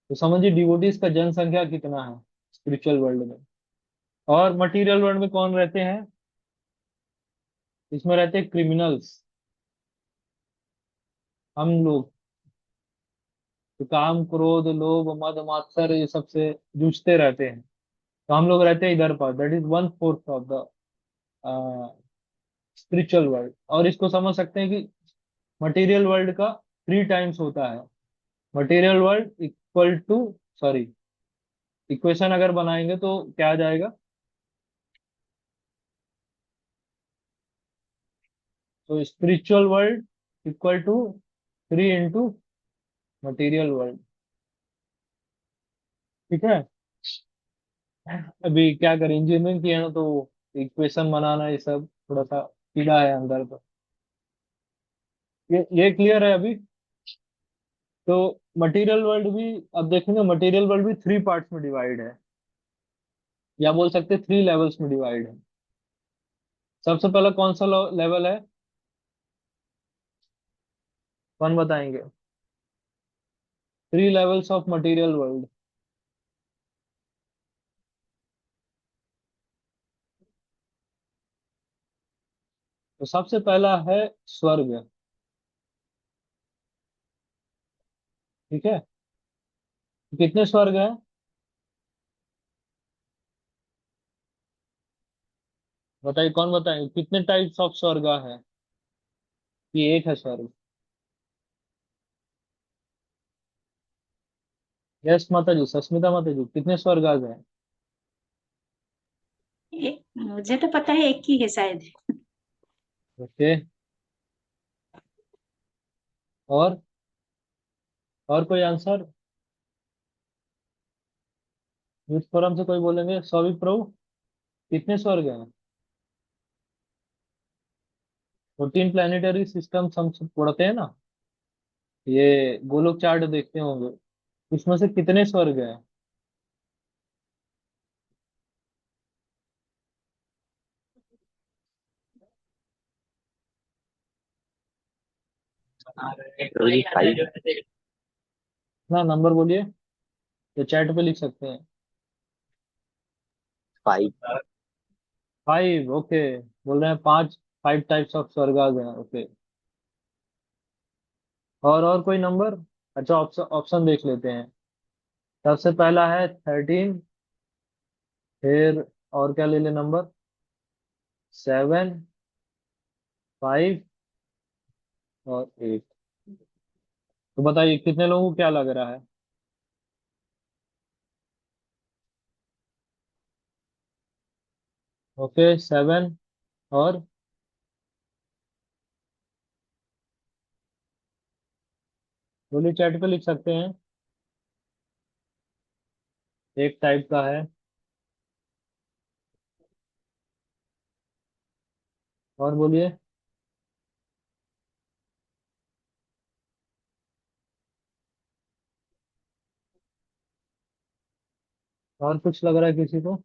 तो समझिए डिवोटीज का जनसंख्या कितना है स्पिरिचुअल वर्ल्ड में। और मटेरियल वर्ल्ड में कौन रहते हैं? इसमें रहते हैं क्रिमिनल्स, हम लोग, तो काम क्रोध लोभ मद मात्सर्य ये सबसे जूझते रहते हैं। तो हम लोग रहते हैं इधर पर, that is one fourth of the spiritual world. और इसको समझ सकते हैं कि मटेरियल वर्ल्ड का थ्री टाइम्स होता है। Material world equal to, sorry, equation अगर बनाएंगे तो क्या आ जाएगा? तो spiritual world equal to three into material world. ठीक है, अभी क्या करें, इंजीनियरिंग किया है ना, तो इक्वेशन बनाना ये सब थोड़ा सा कीड़ा है अंदर। तो ये क्लियर है अभी? तो मटेरियल वर्ल्ड भी, अब देखेंगे मटेरियल वर्ल्ड भी थ्री पार्ट्स में डिवाइड है, या बोल सकते हैं थ्री लेवल्स में डिवाइड है। सबसे पहला कौन सा लेवल है, कौन बताएंगे? Three levels of material world. तो सबसे पहला है स्वर्ग। ठीक है। कितने स्वर्ग है? बताइए, कौन बताए कितने टाइप्स ऑफ स्वर्ग है? ये एक है स्वर्ग। यस माता जी, सस्मिता माता जी, कितने स्वर्ग है? मुझे तो पता है एक ही है शायद। ओके। और और कोई आंसर? यूथ फोरम से कोई बोलेंगे? सौविक प्रभु, कितने स्वर्ग हैं? 14 प्लानिटरी सिस्टम्स हम सब पढ़ते हैं ना, ये गोलोक चार्ट देखते होंगे, उसमें से कितने स्वर्ग हैं? वही 5। ना नंबर बोलिए, तो चैट पे लिख सकते हैं। 5। 5, ओके। बोल रहे हैं पांच, 5 टाइप्स ऑफ स्वर्ग हैं, ओके। और कोई नंबर? अच्छा, ऑप्शन ऑप्शन देख लेते हैं। सबसे पहला है 13, फिर और क्या ले ले नंबर? 7, 5 और 8। तो बताइए कितने लोगों को क्या लग रहा है? ओके, 7 और बोलिए, चैट पे लिख सकते हैं। एक टाइप का है। और बोलिए। और कुछ लग रहा है किसी को?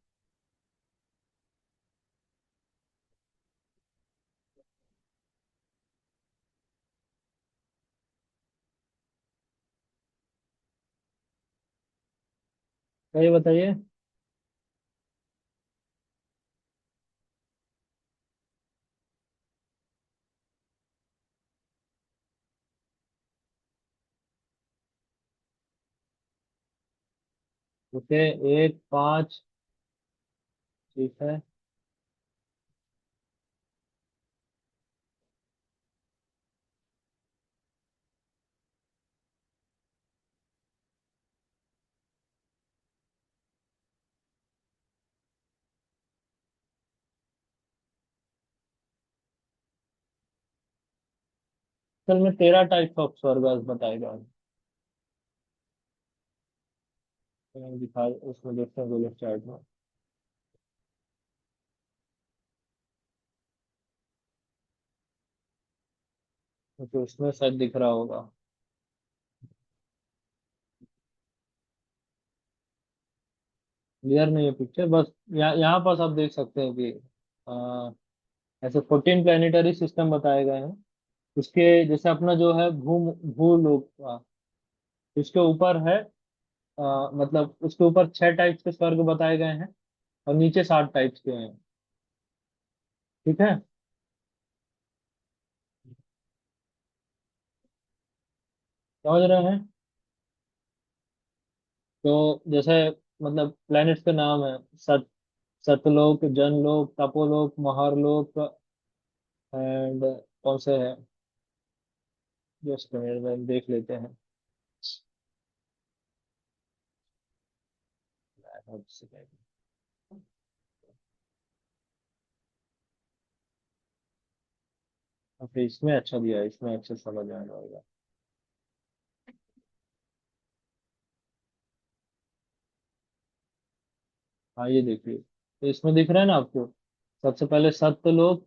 क्या, ये बताइए। ओके, 1, 5। ठीक है। असल में 13 टाइप्स ऑफ स्वर्ग बताए गए हैं। तो मैंने दिखा, उसमें देखते हैं गोल्फ चार्ट में। तो उसमें शायद दिख रहा होगा। क्लियर नहीं है पिक्चर, बस यहाँ पास आप देख सकते हैं कि आ, ऐसे 14 प्लानिटरी सिस्टम बताए गए हैं। उसके जैसे अपना जो है भूलोक, उसके ऊपर है, मतलब उसके ऊपर 6 टाइप्स के स्वर्ग बताए गए हैं, और नीचे 7 टाइप्स के हैं। ठीक है। समझ रहे हैं? तो जैसे मतलब प्लैनेट्स के नाम है, सतलोक, जनलोक, तपोलोक, महारलोक, एंड कौन से है, जस्ट में देख लेते हैं। ओके, इसमें अच्छा दिया है, इसमें अच्छे समझ आने होगा। हाँ, ये देखिए, तो इसमें दिख रहा है ना आपको? सबसे पहले सत्यलोक,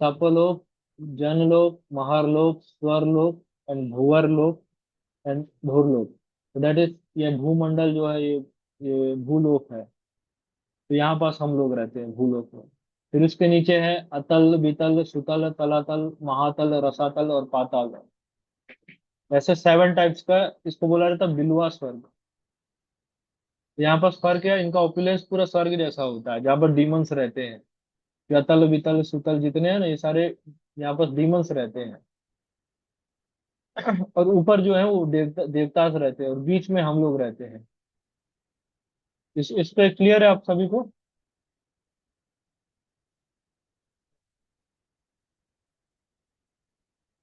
तपलोक, जनलोक, महारलोक, स्वरलोक एंड भूवरलोक एंड भूरलोक। तो दैट इज, ये भूमंडल जो है, ये भूलोक है। तो यहाँ पास हम लोग रहते हैं भूलोक में। फिर उसके नीचे है अतल, वितल, सुतल, तलातल, महातल, रसातल और पाताल। ऐसे 7 टाइप्स का इसको बोला जाता है बिलवा स्वर्ग। तो यहाँ पर फर्क है, इनका ओपुलेंस पूरा स्वर्ग जैसा होता है, जहाँ पर डीमंस रहते हैं। यतल वितल सुतल जितने हैं ना, ये सारे यहाँ पर डीमंस रहते हैं। और ऊपर जो है वो देवतास रहते हैं, और बीच में हम लोग रहते हैं। इस पे क्लियर है आप सभी को?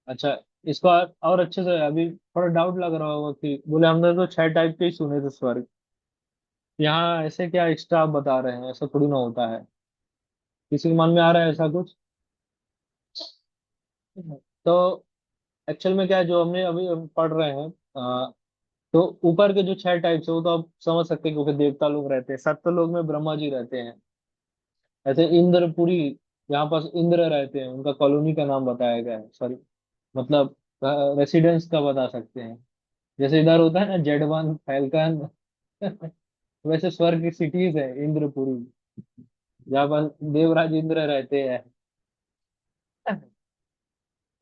अच्छा, इसको और अच्छे से, अभी थोड़ा डाउट लग रहा होगा कि बोले हमने तो 6 टाइप के ही सुने थे स्वर्ग, यहाँ ऐसे क्या एक्स्ट्रा आप बता रहे हैं? ऐसा थोड़ी ना होता है। किसी के मन में आ रहा है ऐसा कुछ? तो एक्चुअल में क्या है, जो हमने अभी हम पढ़ रहे हैं, तो ऊपर के जो 6 टाइप्स है वो तो आप समझ सकते हैं, क्योंकि देवता लोग रहते हैं। सत्य लोग में ब्रह्मा जी रहते हैं। ऐसे इंद्रपुरी, यहाँ पास इंद्र रहते हैं, उनका कॉलोनी का नाम बताया गया है, सॉरी, मतलब रेसिडेंस का बता सकते हैं। जैसे इधर होता है ना जेड 1 फैल्कन, वैसे स्वर्ग की सिटीज है इंद्रपुरी, जहाँ पर देवराज इंद्र रहते हैं।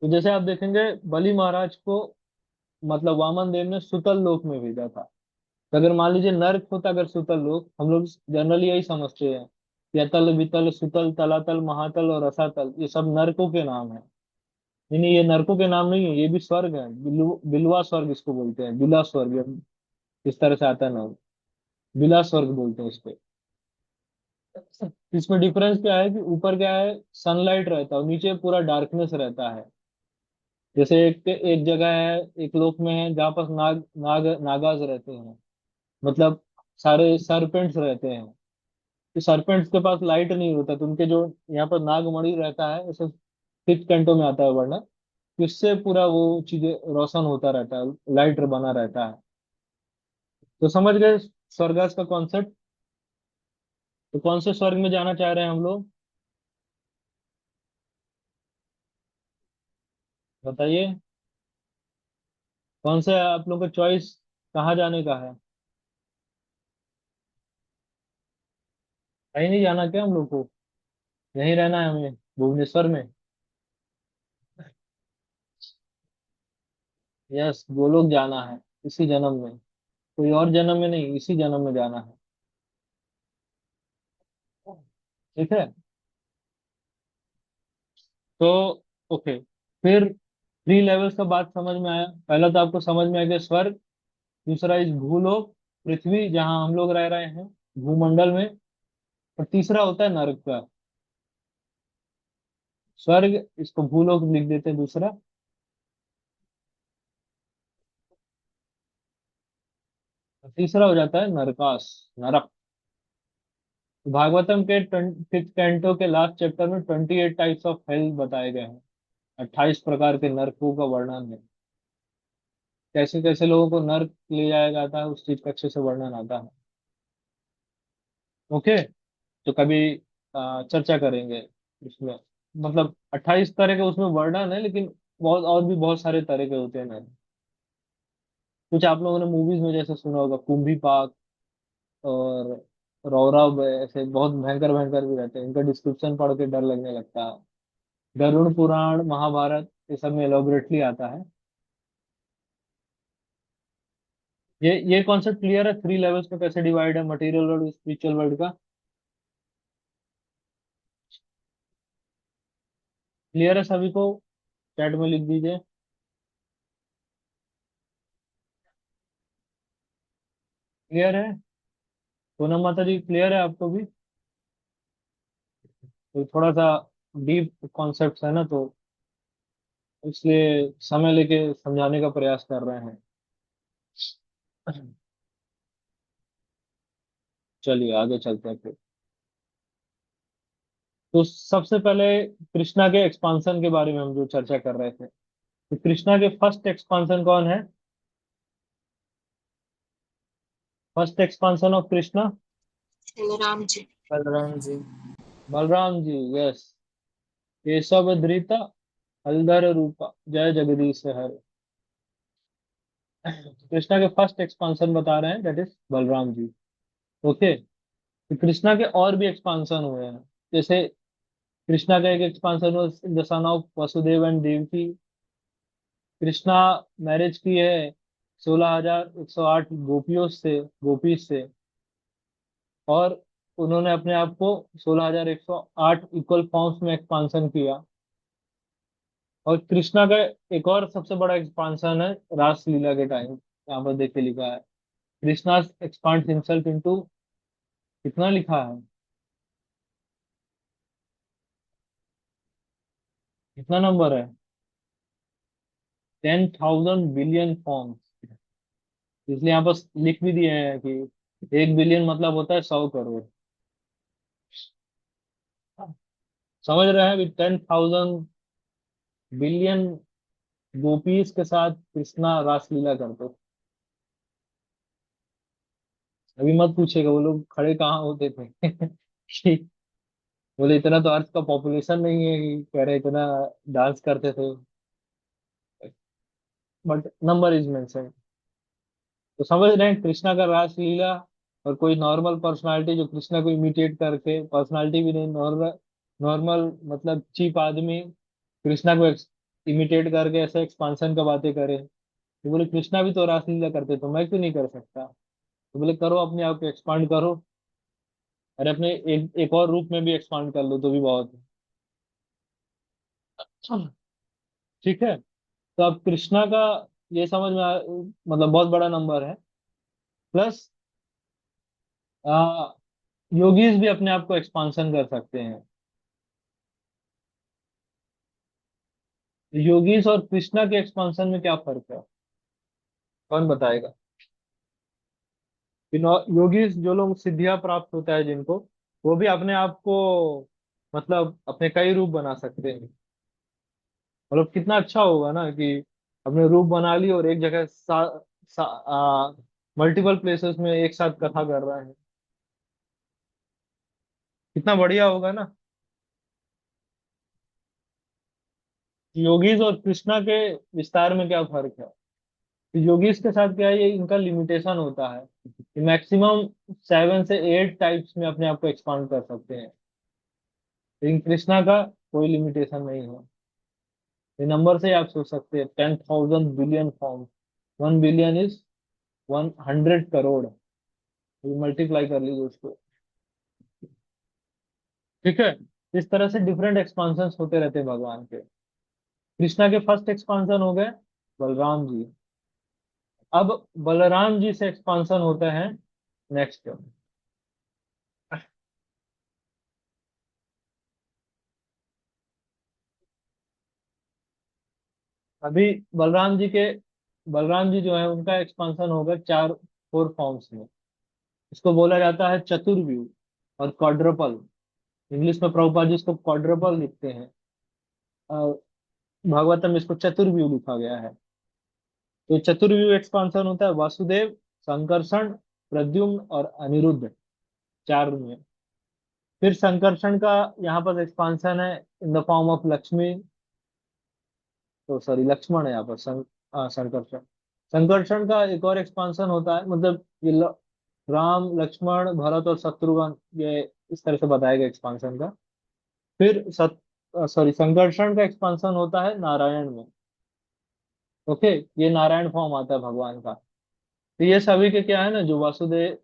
तो जैसे आप देखेंगे, बलि महाराज को मतलब वामन देव ने सुतल लोक में भेजा था। तो अगर मान लीजिए नर्क होता अगर सुतल लोक, हम लोग जनरली यही समझते हैं कि अतल वितल सुतल तलातल महातल और रसातल ये सब नरकों के नाम है। नहीं नहीं, ये नरकों के नाम नहीं है, ये भी स्वर्ग है। बिलवा स्वर्ग इसको बोलते हैं, बिला स्वर्ग, इस तरह से आता है नाम। बिला स्वर्ग बोलते हैं इसको। इसमें डिफरेंस क्या है कि ऊपर क्या है, सनलाइट रहता है और नीचे पूरा डार्कनेस रहता है। जैसे एक एक जगह है, एक लोक में है जहाँ पर नागाज रहते हैं, मतलब सारे सरपेंट्स रहते हैं। तो सरपेंट्स के पास लाइट नहीं होता, तो उनके जो यहाँ पर नागमणि रहता है, ऐसे 5th कैंटो में आता है वर्णन, तो इससे पूरा वो चीजें रोशन होता रहता है, लाइट बना रहता है। तो समझ गए स्वर्गास का कॉन्सेप्ट? तो कौन से स्वर्ग में जाना चाह रहे हैं हम लोग, बताइए? कौन सा आप लोग का चॉइस, कहाँ जाने का है? कहीं नहीं जाना क्या हम लोग को? यहीं रहना है हमें, भुवनेश्वर में? यस, वो लोग जाना है इसी जन्म में, कोई और जन्म में नहीं, इसी जन्म में जाना है। ठीक है। तो ओके, फिर 3 लेवल्स का बात समझ में आया। पहला तो आपको समझ में आ गया स्वर्ग, दूसरा इस भूलोक, पृथ्वी जहां हम लोग रह रहे हैं, भूमंडल में, और तीसरा होता है नरक का। स्वर्ग, इसको भूलोक लिख देते हैं दूसरा। और तीसरा हो जाता है नरकास, नरक। भागवतम के 5th कैंटो के लास्ट चैप्टर में 28 टाइप्स ऑफ हेल बताए गए हैं। 28 प्रकार के नरकों का वर्णन है। कैसे कैसे लोगों को नर्क ले जाया जाता है, उस चीज का अच्छे से वर्णन आता है। ओके। तो कभी चर्चा करेंगे उसमें। मतलब 28 तरह के उसमें वर्णन है, लेकिन बहुत और भी बहुत सारे तरह के होते हैं ना। कुछ आप लोगों ने मूवीज में जैसे सुना होगा, कुंभी पाक और रौरव, ऐसे बहुत भयंकर भयंकर भी रहते हैं, इनका डिस्क्रिप्शन पढ़ के डर लगने लगता है। गरुड़ पुराण, महाभारत, ये सब में एलोबरेटली आता है। ये कॉन्सेप्ट क्लियर है? 3 लेवल्स में कैसे डिवाइड है मटेरियल वर्ल्ड स्पिरिचुअल वर्ल्ड का? क्लियर है सभी को? चैट में लिख दीजिए। क्लियर है? पूनम माता जी क्लियर है आपको भी? तो थोड़ा सा डीप कॉन्सेप्ट है ना, तो इसलिए समय लेके समझाने का प्रयास कर रहे हैं। चलिए आगे चलते हैं फिर। तो सबसे पहले कृष्णा के एक्सपांसन के बारे में हम जो चर्चा कर रहे थे, तो कृष्णा के फर्स्ट एक्सपांसन कौन है? First expansion of Krishna? Balaram ji. Balaram ji. Balaram ji, yes. Keshava धृता हलधर रूपा जय जगदीश हर। कृष्णा के फर्स्ट एक्सपांसन बता रहे हैं, that is Balaram ji. Okay. तो कृष्णा के और भी एक्सपांसन हुए हैं। जैसे कृष्णा का एक एक्सपांसन हुआ the son of Vasudev and Devaki. Krishna marriage की है 16,108 गोपियों से, गोपी से। और उन्होंने अपने आप को 16,108 इक्वल फॉर्म्स में एक्सपांसन किया। और कृष्णा का एक और सबसे बड़ा एक्सपांसन है रास लीला के टाइम, यहाँ पर देखिए लिखा है कृष्णा एक्सपांड हिमसेल्फ इनटू, कितना लिखा है, कितना नंबर है, 10,000 बिलियन फॉर्म्स। इसलिए यहाँ पर लिख भी दिए हैं कि 1 बिलियन मतलब होता है 100 करोड़। समझ रहे हैं? अभी 10,000 बिलियन गोपीज के साथ कृष्णा रासलीला करते। अभी मत पूछेगा वो लोग खड़े कहाँ होते थे कि बोले इतना तो अर्थ का पॉपुलेशन नहीं है कि कह रहे इतना डांस करते थे, बट नंबर इज मेंशन। तो समझ रहे हैं कृष्णा का रासलीला। और कोई नॉर्मल पर्सनालिटी जो कृष्णा को इमिटेट करके, पर्सनालिटी भी नहीं, नॉर्मल नॉर्मल मतलब चीप आदमी कृष्णा को इमिटेट करके ऐसे एक्सपांसन का बातें करे। तो बोले कृष्णा भी तो रासलीला करते तो मैं क्यों नहीं कर सकता? तो बोले करो, अपने आप को एक्सपांड करो। अरे अपने एक और रूप में भी एक्सपांड कर लो तो भी बहुत है। ठीक है। तो अब कृष्णा का ये समझ में मतलब बहुत बड़ा नंबर है। प्लस योगीज भी अपने आप को एक्सपांसन कर सकते हैं। योगीज और कृष्णा के एक्सपांसन में क्या फर्क है, कौन बताएगा? योगीज जो लोग सिद्धियां प्राप्त होता है जिनको, वो भी अपने आप को मतलब अपने कई रूप बना सकते हैं। मतलब कितना अच्छा होगा ना कि अपने रूप बना ली और एक जगह मल्टीपल प्लेसेस में एक साथ कथा कर रहा है। कितना बढ़िया होगा ना। योगीज और कृष्णा के विस्तार में क्या फर्क है? तो योगीज के साथ क्या है, ये इनका लिमिटेशन होता है कि मैक्सिमम 7 से 8 टाइप्स में अपने आप को एक्सपांड कर सकते हैं। लेकिन कृष्णा का कोई लिमिटेशन नहीं है। ये नंबर से ही आप सोच सकते हैं, 10,000 billion form, 1 billion is 100 crore. Multiply कर लीजिए उसको। ठीक है। इस तरह से डिफरेंट एक्सपांशन होते रहते हैं भगवान के। कृष्णा के फर्स्ट एक्सपांशन हो गए बलराम जी। अब बलराम जी से एक्सपांशन होता है नेक्स्ट। अभी बलराम जी जो है उनका एक्सपांशन होगा 4 फॉर्म्स में। इसको बोला जाता है चतुर्व्यूह और क्वाड्रपल। इंग्लिश में प्रभुपाद जी इसको क्वाड्रपल लिखते हैं। अ, भागवतम में इसको चतुर्व्यूह लिखा गया है। तो चतुर्व्यूह एक्सपांशन होता है वासुदेव, संकर्षण, प्रद्युम्न और अनिरुद्ध, 4 में। फिर संकर्षण का यहाँ पर एक्सपांशन है in the form of Lakshmi, तो सॉरी लक्ष्मण है यहाँ पर संकर्षण। संकर्षण का एक और एक्सपांशन होता है, मतलब ये राम, लक्ष्मण, भरत और शत्रुघ्न, ये इस तरह से बताया गया एक्सपांशन का। फिर संकर्षण का एक्सपांशन होता है नारायण में। ओके, ये नारायण फॉर्म आता है भगवान का। तो ये सभी के क्या है ना, जो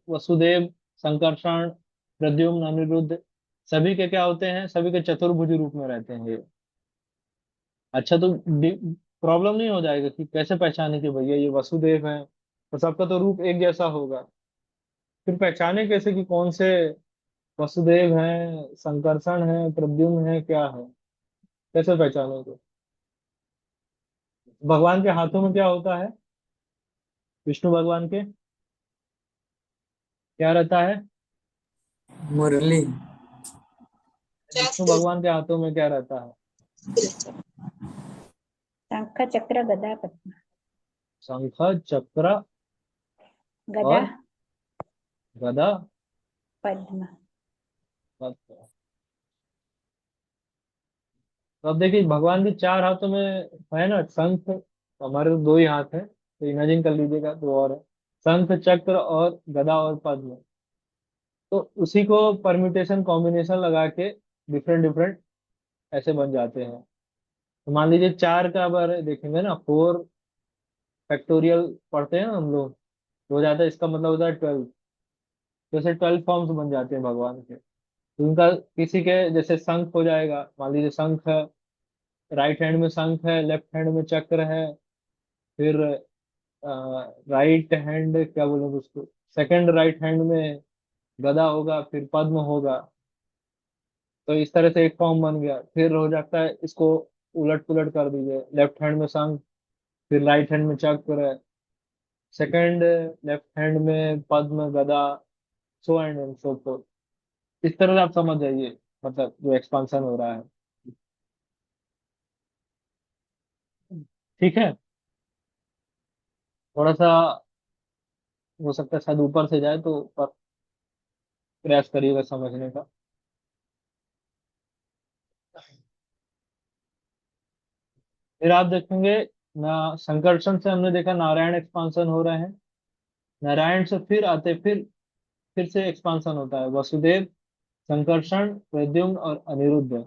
वसुदेव, संकर्षण, प्रद्युम्न, अनिरुद्ध, सभी के क्या होते हैं, सभी के चतुर्भुज रूप में रहते हैं ये। अच्छा, तो प्रॉब्लम नहीं हो जाएगा कि कैसे पहचाने कि भैया ये वसुदेव है, तो सबका तो रूप एक जैसा होगा। फिर पहचाने कैसे कि कौन से वसुदेव है, संकर्षण है, प्रद्युम्न है, क्या है, कैसे पहचानोगे? भगवान के हाथों में क्या होता है, विष्णु भगवान के क्या रहता है? मुरली। विष्णु शास्त्र भगवान के हाथों में क्या रहता है? शंख चक्र गदा पद्म। शंख, चक्र गदा और गदा। पद्म। पद्म। तो अब देखिए भगवान के 4 हाथों में है ना शंख, हमारे तो 2 ही हाथ है, तो इमेजिन कर लीजिएगा, तो और है शंख, चक्र और गदा और पद्म। तो उसी को परम्यूटेशन कॉम्बिनेशन लगा के डिफरेंट डिफरेंट ऐसे बन जाते हैं। तो मान लीजिए 4 का बार देखेंगे ना, 4 फैक्टोरियल पढ़ते हैं ना हम लोग, तो हो जाता है, इसका मतलब होता है 12। जैसे 12 फॉर्म्स बन जाते हैं भगवान के। तो उनका किसी के जैसे शंख हो जाएगा, मान लीजिए शंख है, राइट हैंड में शंख है, लेफ्ट हैंड में चक्र है। फिर राइट हैंड क्या बोलेंगे उसको, सेकंड राइट हैंड में गदा होगा, फिर पद्म होगा। तो इस तरह से एक फॉर्म बन गया। फिर हो जाता है इसको उलट पुलट कर दीजिए, लेफ्ट हैंड में शंख, फिर राइट हैंड में चक्र है, सेकंड लेफ्ट हैंड में पद्म गदा, सो एंड सो फोर्थ। इस तरह से आप समझ जाइए मतलब जो एक्सपांशन हो रहा है। ठीक है। थोड़ा सा हो सकता है शायद ऊपर से जाए, तो पर प्रयास करिएगा समझने का। फिर आप देखेंगे ना, संकर्षण से हमने देखा नारायण एक्सपांशन हो रहे हैं। नारायण से फिर आते, फिर से एक्सपांशन होता है, वसुदेव, संकर्षण, प्रद्युम्न और अनिरुद्ध।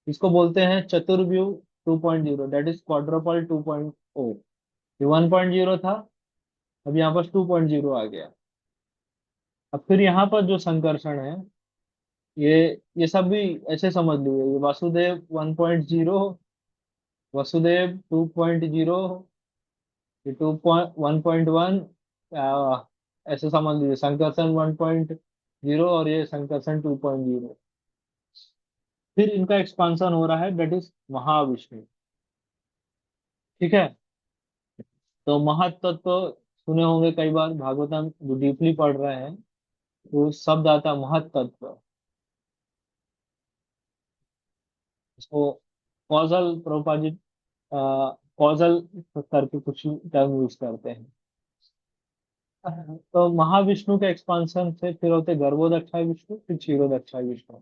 इसको बोलते हैं चतुर्व्यूह 2.0, दैट इज क्वाड्रपल 2.0। ये 1.0 था, अब यहाँ पर 2.0 आ गया। अब फिर यहाँ पर जो संकर्षण है, ये ये सब भी ऐसे समझ लीजिए, ये वासुदेव 1.0, वसुदेव 2.0, ये 1.1, ऐसे समझ लीजिए संकर्षण 1.0 और ये संकर्षण 2.0। फिर इनका एक्सपांशन हो रहा है, दैट इज महाविष्णु। ठीक है। तो महातत्व सुने होंगे कई बार, भागवतम जो डीपली पढ़ रहे हैं, तो शब्द आता है महतत्व। इसको कॉजल प्रोपाजिट, कॉजल करके कुछ टर्म यूज करते हैं। तो महाविष्णु के एक्सपांशन से फिर होते गर्भोदक्षाय विष्णु, फिर क्षीरोदक्षाय विष्णु।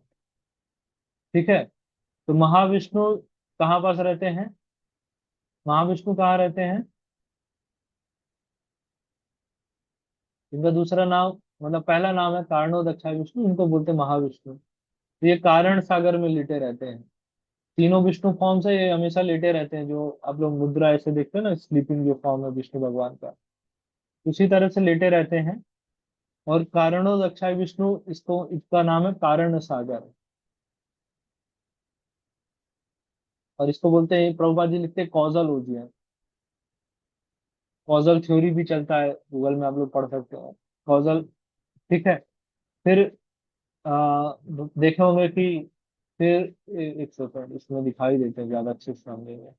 ठीक है। तो महाविष्णु कहाँ पास रहते हैं, महाविष्णु कहाँ रहते हैं, इनका दूसरा नाम मतलब पहला नाम है कारणोदक्षाय विष्णु, इनको बोलते हैं महाविष्णु। तो ये कारण सागर में लेटे रहते हैं। तीनों विष्णु फॉर्म से ये हमेशा लेटे रहते हैं, जो आप लोग मुद्रा ऐसे देखते हैं ना, स्लीपिंग जो फॉर्म है विष्णु भगवान का, उसी तरह से लेटे रहते हैं। और कारणोदक्षाय विष्णु, इसको इसका नाम है कारण सागर। और इसको बोलते हैं, प्रभुपाद जी लिखते हैं कॉजल ओजियन। कॉजल थ्योरी भी चलता है, गूगल में आप लोग पढ़ सकते हो कॉजल। ठीक है। फिर देखे होंगे कि फिर एक सेकंड, इसमें दिखाई देते हैं ज्यादा अच्छे से समझेंगे।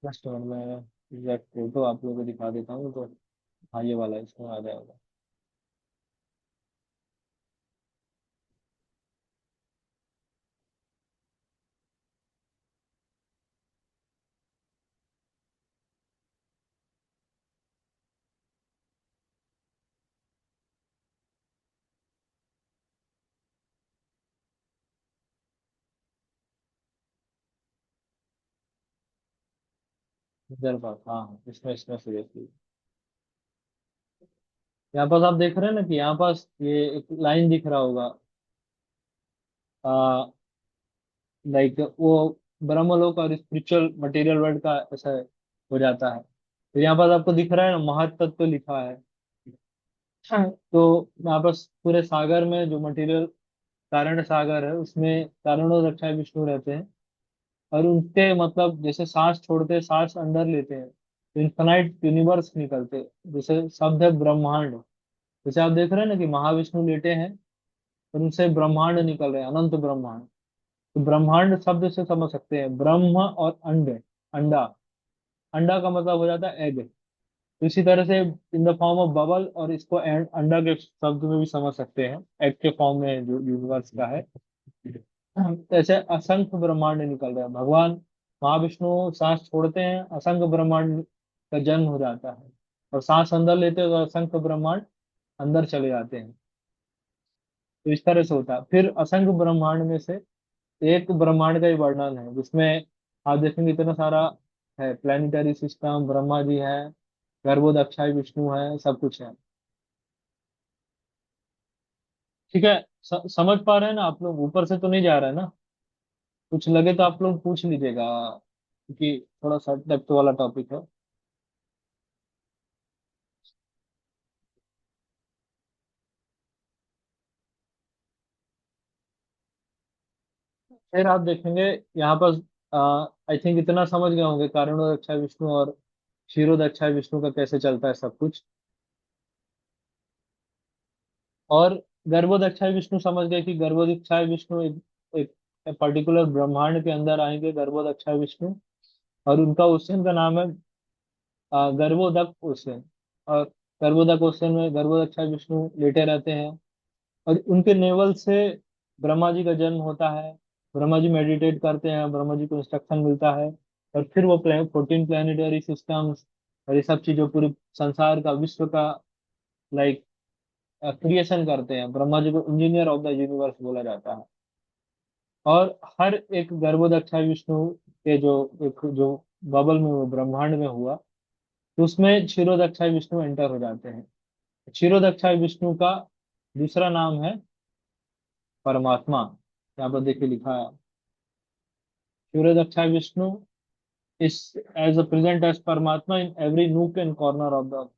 जस्ट मैं एग्जैक्ट फोटो आप लोगों को दिखा देता हूँ, तो हाँ ये वाला इसमें आ जाएगा। इधर पर हाँ हाँ, इसमें इसमें से देखिए। यहाँ पास आप देख रहे हैं ना कि यहाँ पास ये एक लाइन दिख रहा होगा, आ, लाइक वो ब्रह्मलोक और स्पिरिचुअल मटेरियल वर्ल्ड का ऐसा हो जाता है। तो यहाँ पास आपको दिख रहा है ना, महत्तत्व लिखा है। हाँ, तो यहाँ पास पूरे सागर में जो मटेरियल कारण सागर है, उसमें कारणों रक्षा विष्णु रहते हैं। और उनके मतलब जैसे सांस छोड़ते हैं, सांस अंदर लेते हैं, तो इन्फिनाइट यूनिवर्स निकलते हैं। जैसे शब्द है ब्रह्मांड, जैसे आप देख रहे हैं ना कि महाविष्णु लेटे हैं और उनसे ब्रह्मांड निकल रहे हैं, अनंत ब्रह्मांड। तो ब्रह्मांड शब्द से समझ सकते हैं ब्रह्म और अंड, अंडा। अंडा का मतलब हो जाता है एग। तो इसी तरह से in the form of bubble, और इसको अंडा के शब्द में भी समझ सकते हैं, एग के फॉर्म में जो यूनिवर्स का है। तो ऐसे असंख्य ब्रह्मांड निकल रहे हैं। भगवान महाविष्णु सांस छोड़ते हैं, असंख्य ब्रह्मांड का जन्म हो जाता है। और सांस अंदर लेते हैं तो असंख्य ब्रह्मांड अंदर चले जाते हैं। तो इस तरह से होता है। फिर असंख्य ब्रह्मांड में से एक ब्रह्मांड का ही वर्णन है, जिसमें आप देखेंगे इतना सारा है, प्लानिटरी सिस्टम, ब्रह्मा जी है, गर्भोदक्षाई विष्णु है, सब कुछ है। ठीक है। समझ पा रहे हैं ना आप लोग? ऊपर से तो नहीं जा रहा है ना? कुछ लगे तो आप लोग पूछ लीजिएगा, क्योंकि थोड़ा सा डेप्थ वाला टॉपिक है। फिर आप देखेंगे यहाँ पर, आई थिंक इतना समझ गए होंगे कारणोदक्षाय विष्णु और क्षीरोदक्षाय विष्णु का कैसे चलता है सब कुछ। और गर्भोदक्षाय विष्णु समझ गए कि गर्भोदक्षाय विष्णु एक पर्टिकुलर ब्रह्मांड के अंदर आएंगे गर्भोदक्षाय विष्णु, और उनका ओशन का नाम है गर्भोदक ओशन। और गर्भोदक ओशन में गर्भोदक्षाय विष्णु लेटे रहते हैं, और उनके नेवल से ब्रह्मा जी का जन्म होता है। ब्रह्मा जी मेडिटेट करते हैं, ब्रह्मा जी को इंस्ट्रक्शन मिलता है, और फिर वो 14 प्लानिटरी सिस्टम्स और ये सब चीजों पूरी संसार का, विश्व का, लाइक क्रिएशन करते हैं। ब्रह्मा जी को इंजीनियर ऑफ द यूनिवर्स बोला जाता है। और हर एक गर्भोदक्षाय विष्णु के जो एक जो बबल में, वो ब्रह्मांड में हुआ, तो उसमें क्षीरोदक्षाय विष्णु एंटर हो जाते हैं। क्षीरोदक्षाय विष्णु का दूसरा नाम है परमात्मा। यहाँ पर देखिए लिखा है, Kshirodakashayi Vishnu is as a present as Paramatma in every nook and corner of the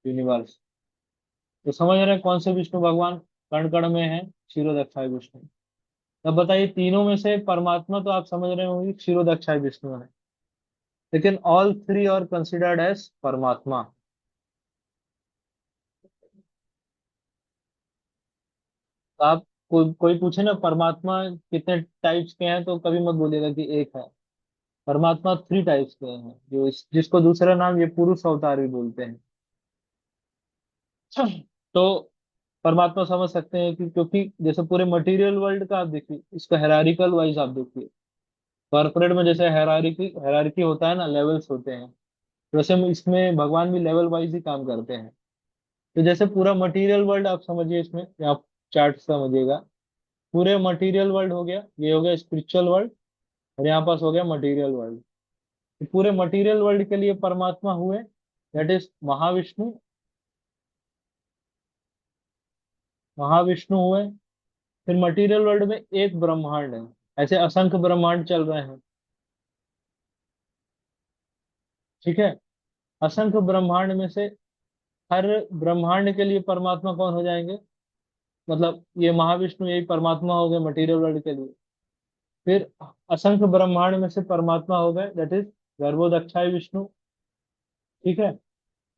universe. तो समझ रहे हैं कौन से विष्णु भगवान कण कण में है? क्षीरोदक्षाय विष्णु। तब बताइए, तीनों में से परमात्मा तो आप समझ रहे होंगे क्षीरोदक्षाय विष्णु है, लेकिन all three are considered as Paramatma. तो आप कोई पूछे ना परमात्मा कितने टाइप्स के हैं, तो कभी मत बोलिएगा कि एक है। परमात्मा 3 टाइप्स के हैं, जो जिसको दूसरा नाम ये पुरुष अवतार भी बोलते हैं। तो परमात्मा समझ सकते हैं कि, क्योंकि जैसे पूरे मटेरियल वर्ल्ड का आप देखिए, इसको हेरारिकल वाइज आप देखिए। कॉर्पोरेट में जैसे हेरारिकी हेरारिकी होता है ना, लेवल्स होते हैं, वैसे हम इसमें भगवान भी लेवल वाइज ही काम करते हैं। तो जैसे पूरा मटेरियल वर्ल्ड आप समझिए, इसमें आप चार्ट समझिएगा, पूरे मटेरियल वर्ल्ड हो गया, ये हो गया स्पिरिचुअल वर्ल्ड, और यहाँ पास हो गया मटेरियल वर्ल्ड। तो पूरे मटेरियल वर्ल्ड के लिए परमात्मा हुए, दैट इज महाविष्णु। महाविष्णु हुए। फिर मटेरियल वर्ल्ड में एक ब्रह्मांड है, ऐसे असंख्य ब्रह्मांड चल रहे हैं। ठीक है। असंख्य ब्रह्मांड में से हर ब्रह्मांड के लिए परमात्मा कौन हो जाएंगे? मतलब ये महाविष्णु यही परमात्मा हो गए मटेरियल वर्ल्ड के लिए। फिर असंख्य ब्रह्मांड में से परमात्मा हो गए, दैट इज गर्भोदक्षाय विष्णु। ठीक है।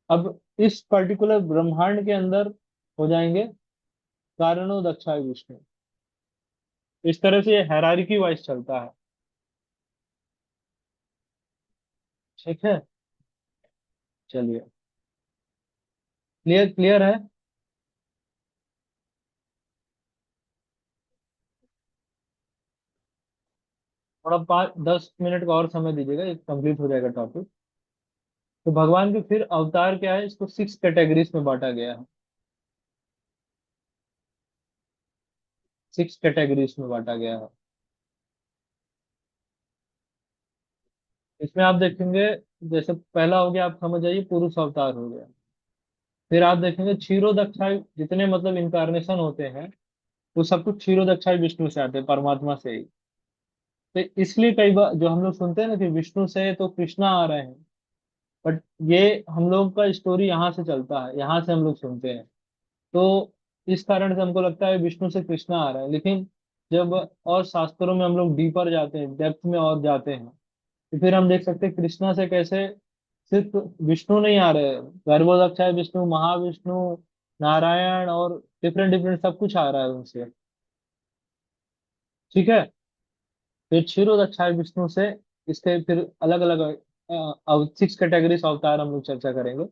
अब इस पर्टिकुलर ब्रह्मांड के अंदर हो जाएंगे कारणोदक्षाय विष्णु। इस तरह से ये हैरारिकी वाइज चलता है। ठीक है। चलिए, क्लियर क्लियर है? थोड़ा 5-10 मिनट का और समय दीजिएगा, ये कंप्लीट हो जाएगा टॉपिक। तो भगवान के फिर अवतार क्या है, इसको 6 कैटेगरीज में बांटा गया है। 6 कैटेगरीज में बांटा गया है। इसमें आप देखेंगे, जैसे पहला हो गया, आप समझ जाइए, पुरुष अवतार हो गया। फिर आप देखेंगे क्षीरोदक्षाय, जितने मतलब इनकारनेशन होते हैं, वो सब कुछ क्षीरोदक्षाय विष्णु से आते हैं, परमात्मा से ही। तो इसलिए कई बार जो हम लोग सुनते हैं ना कि विष्णु से तो कृष्णा आ रहे हैं, बट ये हम लोग का स्टोरी यहाँ से चलता है, यहाँ से हम लोग सुनते हैं। तो इस कारण से हमको लगता है विष्णु से कृष्णा आ रहा है, लेकिन जब और शास्त्रों में हम लोग डीपर जाते हैं, डेप्थ में और जाते हैं, तो फिर हम देख सकते हैं कृष्णा से कैसे सिर्फ विष्णु नहीं आ रहे, गर्भोदक्षाय विष्णु, महाविष्णु, नारायण, और डिफरेंट डिफरेंट सब कुछ आ रहा है उनसे। ठीक है। फिर क्षीरोदक्षाय विष्णु से इसके फिर अलग अलग 6 कैटेगरीज अवतार हम लोग चर्चा करेंगे।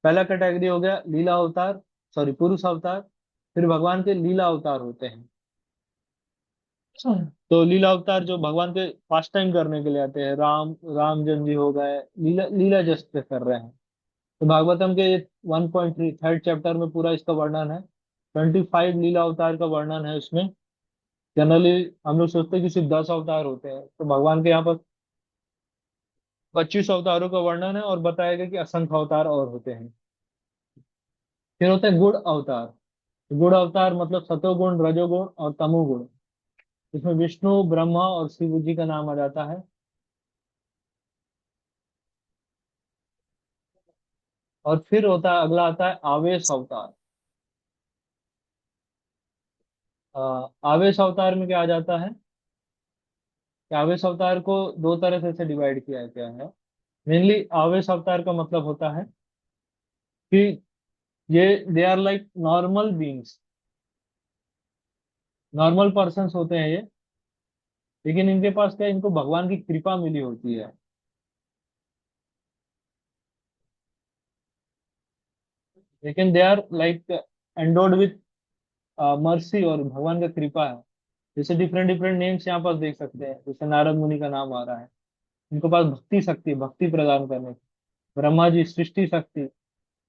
पहला कैटेगरी हो गया लीला अवतार, सॉरी पुरुष अवतार। फिर भगवान के लीला अवतार होते हैं। तो लीला अवतार जो भगवान के पास टाइम करने के लिए आते हैं, रामजन जी हो गए, लीला लीला जस्ट पे कर रहे हैं। तो भागवतम के 1.3 थर्ड चैप्टर में पूरा इसका वर्णन है। 25 लीला अवतार का वर्णन है उसमें। जनरली हम लोग सोचते हैं कि सिर्फ 10 अवतार होते हैं, तो भगवान के यहाँ पर 25 अवतारों का वर्णन है और बताया गया कि असंख्य अवतार और होते हैं। फिर होता है गुण अवतार। गुण अवतार मतलब सतोगुण, रजोगुण और तमोगुण। इसमें विष्णु, ब्रह्मा और शिव जी का नाम आ जाता है। और फिर होता है, अगला आता है आवेश अवतार। आवेश अवतार में क्या आ जाता है कि आवेश अवतार को दो तरह से डिवाइड किया गया है। मेनली आवेश अवतार का मतलब होता है कि ये they are like normal beings, normal persons होते हैं ये, लेकिन इनके पास क्या, इनको भगवान की कृपा मिली होती है। लेकिन they are like endowed with mercy, और भगवान का कृपा है। जैसे डिफरेंट डिफरेंट नेम्स यहाँ पर देख सकते हैं, जैसे नारद मुनि का नाम आ रहा है, इनके पास भक्ति शक्ति, भक्ति प्रदान करने की। ब्रह्मा जी सृष्टि शक्ति,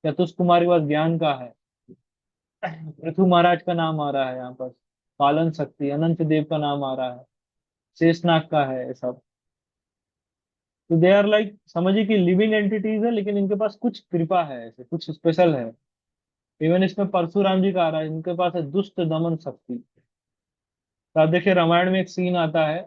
चतुष कुमार के पास ज्ञान का है। पृथु महाराज का नाम आ रहा है यहाँ पर, पालन शक्ति। अनंत देव का नाम आ रहा है, शेषनाग का है, ये सब। तो दे आर लाइक, समझिए कि लिविंग एंटिटीज है, लेकिन इनके पास कुछ कृपा है, ऐसे कुछ स्पेशल है। इवन इसमें परशुराम जी का आ रहा है, इनके पास है दुष्ट दमन शक्ति। तो आप देखिए रामायण में एक सीन आता है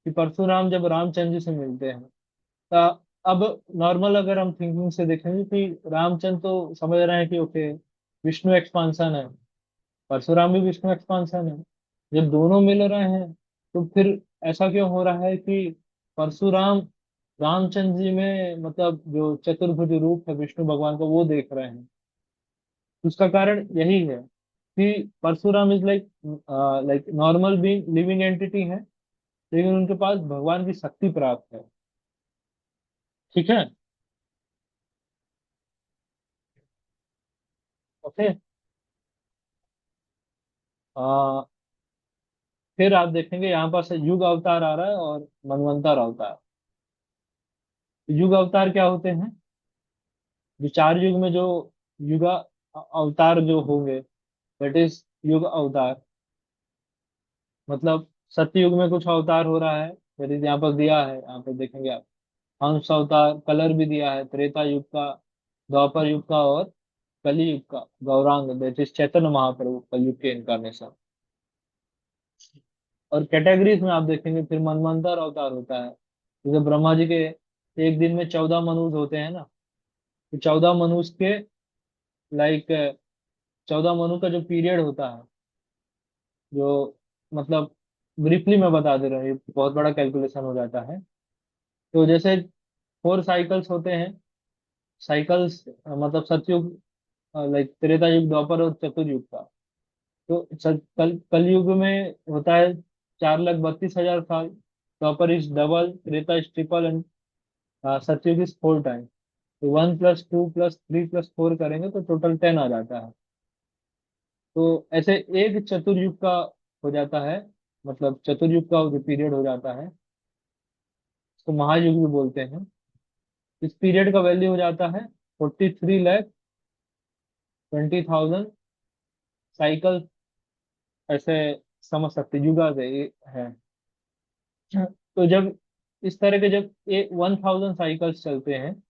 कि परशुराम जब रामचंद्र जी से मिलते हैं, तो अब नॉर्मल अगर हम थिंकिंग से देखेंगे कि रामचंद्र तो समझ रहे हैं कि ओके, विष्णु एक्सपांसन है, परशुराम भी विष्णु एक्सपांसन है। जब दोनों मिल रहे हैं, तो फिर ऐसा क्यों हो रहा है कि परशुराम रामचंद्र जी में मतलब जो चतुर्भुज रूप है विष्णु भगवान का वो देख रहे हैं? उसका कारण यही है कि Parashuram is like like normal being, living entity है, लेकिन उनके पास भगवान की शक्ति प्राप्त है। ठीक है। ओके। आ, फिर आप देखेंगे यहाँ पर से युग अवतार आ रहा है और मनवंतर अवतार। युग अवतार क्या होते हैं? जो 4 युग में जो युगा अवतार जो होंगे, दैट इज युग अवतार। मतलब सतयुग में कुछ अवतार हो रहा है, दैट इज यहाँ पर दिया है, यहाँ पर देखेंगे आप। हंस अवतार कलर भी दिया है, त्रेता युग का, द्वापर युग का और कली युग का गौरांग, दैट इज चैतन्य महाप्रभु कलयुग के इनकारनेशन। और कैटेगरीज में आप देखेंगे फिर मनवंतर अवतार होता है। जैसे ब्रह्मा जी के एक दिन में 14 मनुष्य होते हैं ना, तो 14 मनुष्य के लाइक 14 मनु का जो पीरियड होता है, जो मतलब ब्रीफली मैं बता दे रहा हूँ, ये बहुत बड़ा कैलकुलेशन हो जाता है। तो जैसे 4 साइकिल्स होते हैं, साइकिल्स मतलब सतयुग, लाइक त्रेता युग, द्वापर और चतुर्युग का। तो कलयुग में होता है 4,32,000 साल, Dwapara is double, Treta is triple and Satyuga is 4 time. तो 1 + 2 + 3 + 4 करेंगे तो टोटल 10 आ जाता है। तो ऐसे एक चतुर्युग का हो जाता है, मतलब चतुर्युग का जो पीरियड हो जाता है, उसको महायुग भी बोलते हैं। इस पीरियड का वैल्यू हो जाता है 43,20,000 साइकिल। ऐसे समझ सकते, युगा से ये है। तो जब इस तरह के जब 1,000 साइकिल्स चलते हैं,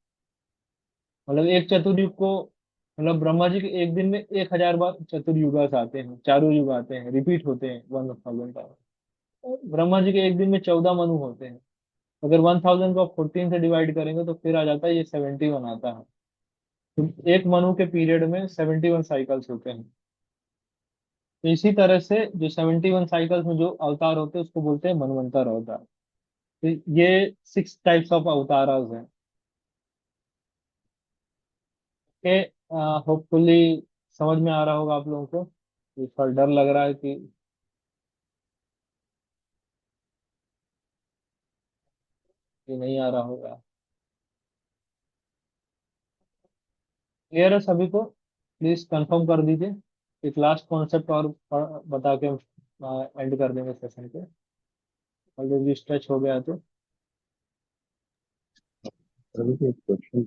मतलब एक चतुर्युग को, मतलब ब्रह्मा जी के एक दिन में 1,000 बार चतुर्युगास आते हैं, चारों युग आते हैं, रिपीट होते हैं 1,000 का। ब्रह्मा जी के एक दिन में 14 मनु होते हैं। अगर 1,000 को आप 14 से डिवाइड करेंगे तो फिर आ जाता है ये 71 आता है। तो एक मनु के पीरियड में 71 साइकिल्स होते हैं। तो इसी तरह से जो 71 साइकिल्स में जो अवतार होते हैं उसको बोलते हैं मनवंतर अवतार। तो ये 6 टाइप्स ऑफ अवतारास हैं। के होपफुली समझ में आ रहा होगा आप लोगों को। इस पर डर लग रहा है कि नहीं आ रहा होगा। क्लियर है सभी को? प्लीज कंफर्म कर दीजिए। एक लास्ट कॉन्सेप्ट और बता के एंड कर देंगे सेशन को, ऑलरेडी स्ट्रेच हो गया तो। अभी एक क्वेश्चन।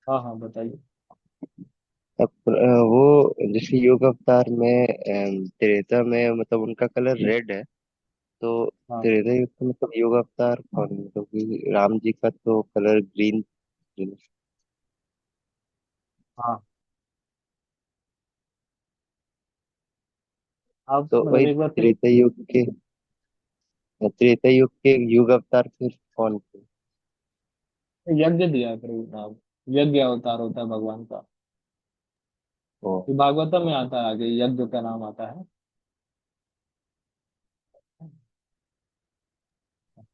हाँ हाँ बताइए। अब वो जैसे योग अवतार में त्रेता में मतलब उनका कलर रेड है, तो हाँ त्रेता युग का मतलब युग अवतार कौन है? क्योंकि राम जी का तो कलर ग्रीन ग्रीन। हाँ। आप तो मतलब वही एक बार फिर त्रेता युग के युग अवतार फिर कौन थे? यज्ञ दिया करो आप। यज्ञ अवतार होता है भगवान का। ओ ये भागवतम में आता है, आगे यज्ञ का नाम आता है।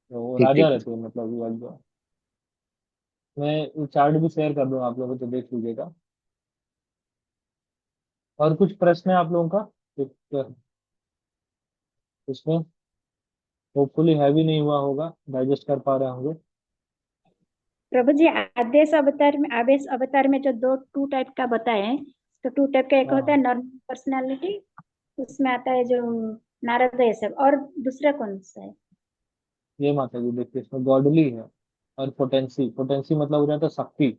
तो वो ठीक राजा ठीक। रहते हैं मतलब यज्ञ। मैं चार्ट भी शेयर कर दूँ आप लोगों को, तो देख लीजिएगा। और कुछ प्रश्न है आप लोगों का? एक- इसमें होपफुली हैवी नहीं हुआ होगा, डाइजेस्ट कर पा रहे होंगे। प्रभु जी, आदेश अवतार में जो दो टू टाइप का बताए हैं, तो टू टाइप का एक होता है हाँ, नॉर्मल पर्सनालिटी, उसमें आता है जो नारद ये सब, और दूसरा कौन सा है? ये माता जी देखिए, इसमें गॉडली है और पोटेंसी। पोटेंसी मतलब हो जाता है शक्ति।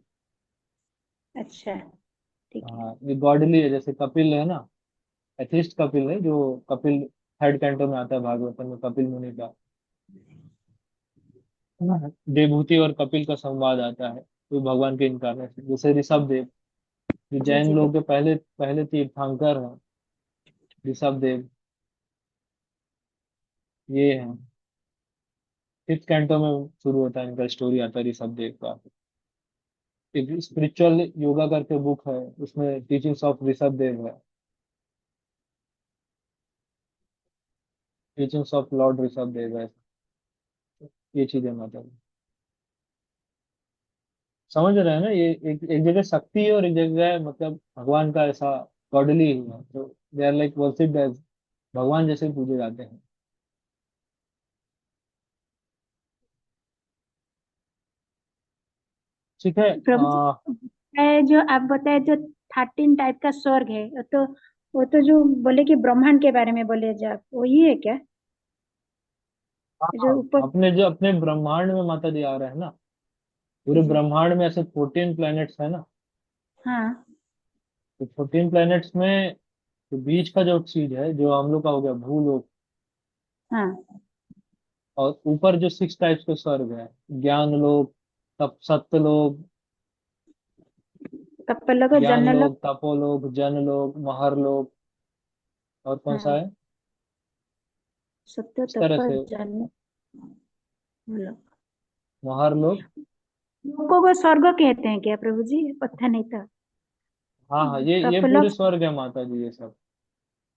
अच्छा, ठीक है। हाँ, ये गॉडली है। जैसे कपिल है ना, एथिस्ट कपिल है, जो कपिल थर्ड कैंटो में आता है भागवतम में, कपिल मुनि का हाँ, देवभूति और कपिल का संवाद आता है, तो भगवान के इनकारनेशन। जैसे ऋषभ देव, जो जी जैन जी लोग के पहले पहले तीर्थंकर हैं, ऋषभ देव ये हैं। फिफ्थ कैंटो में शुरू होता है इनका, स्टोरी आता है ऋषभ देव का। एक स्पिरिचुअल योगा करके बुक है, उसमें टीचिंग्स ऑफ ऋषभ देव है, teachings of Lord Rishabh Dev है। ये चीजें मतलब समझ रहे हैं ना, ये एक एक जगह शक्ति है और एक जगह मतलब भगवान का ऐसा गॉडली ही है, तो they are like worshipped as Bhagwan जैसे पूजे जाते हैं। ठीक है। प्रभु जी, जो आप बताए जो 13 टाइप का स्वर्ग है, वो तो जो बोले कि ब्रह्मांड के बारे में बोले, जो आप वही है क्या? जो हाँ, ऊपर। अपने जो अपने ब्रह्मांड में माता जी आ रहे हैं ना, पूरे जी। ब्रह्मांड में ऐसे 14 प्लैनेट्स है ना। हाँ तो 14 प्लैनेट्स में जो बीच का जो चीज है, जो हम लोग का हो गया भूलोक, हाँ। और ऊपर जो 6 टाइप्स के स्वर्ग है, ज्ञान लोक, तप सत्यलोक, कपल लोग, ज्ञान जन लोग। लोक, तपोलोक, जनलोक, महरलोक, और कौन सा हाँ, है सत्य इस तरह तप से, जन लोग। महरलोक। लोगों को स्वर्ग कहते हैं क्या प्रभु जी? पता नहीं था। हाँ हाँ, ये पूरे कपलोक। स्वर्ग है माता जी, ये सब।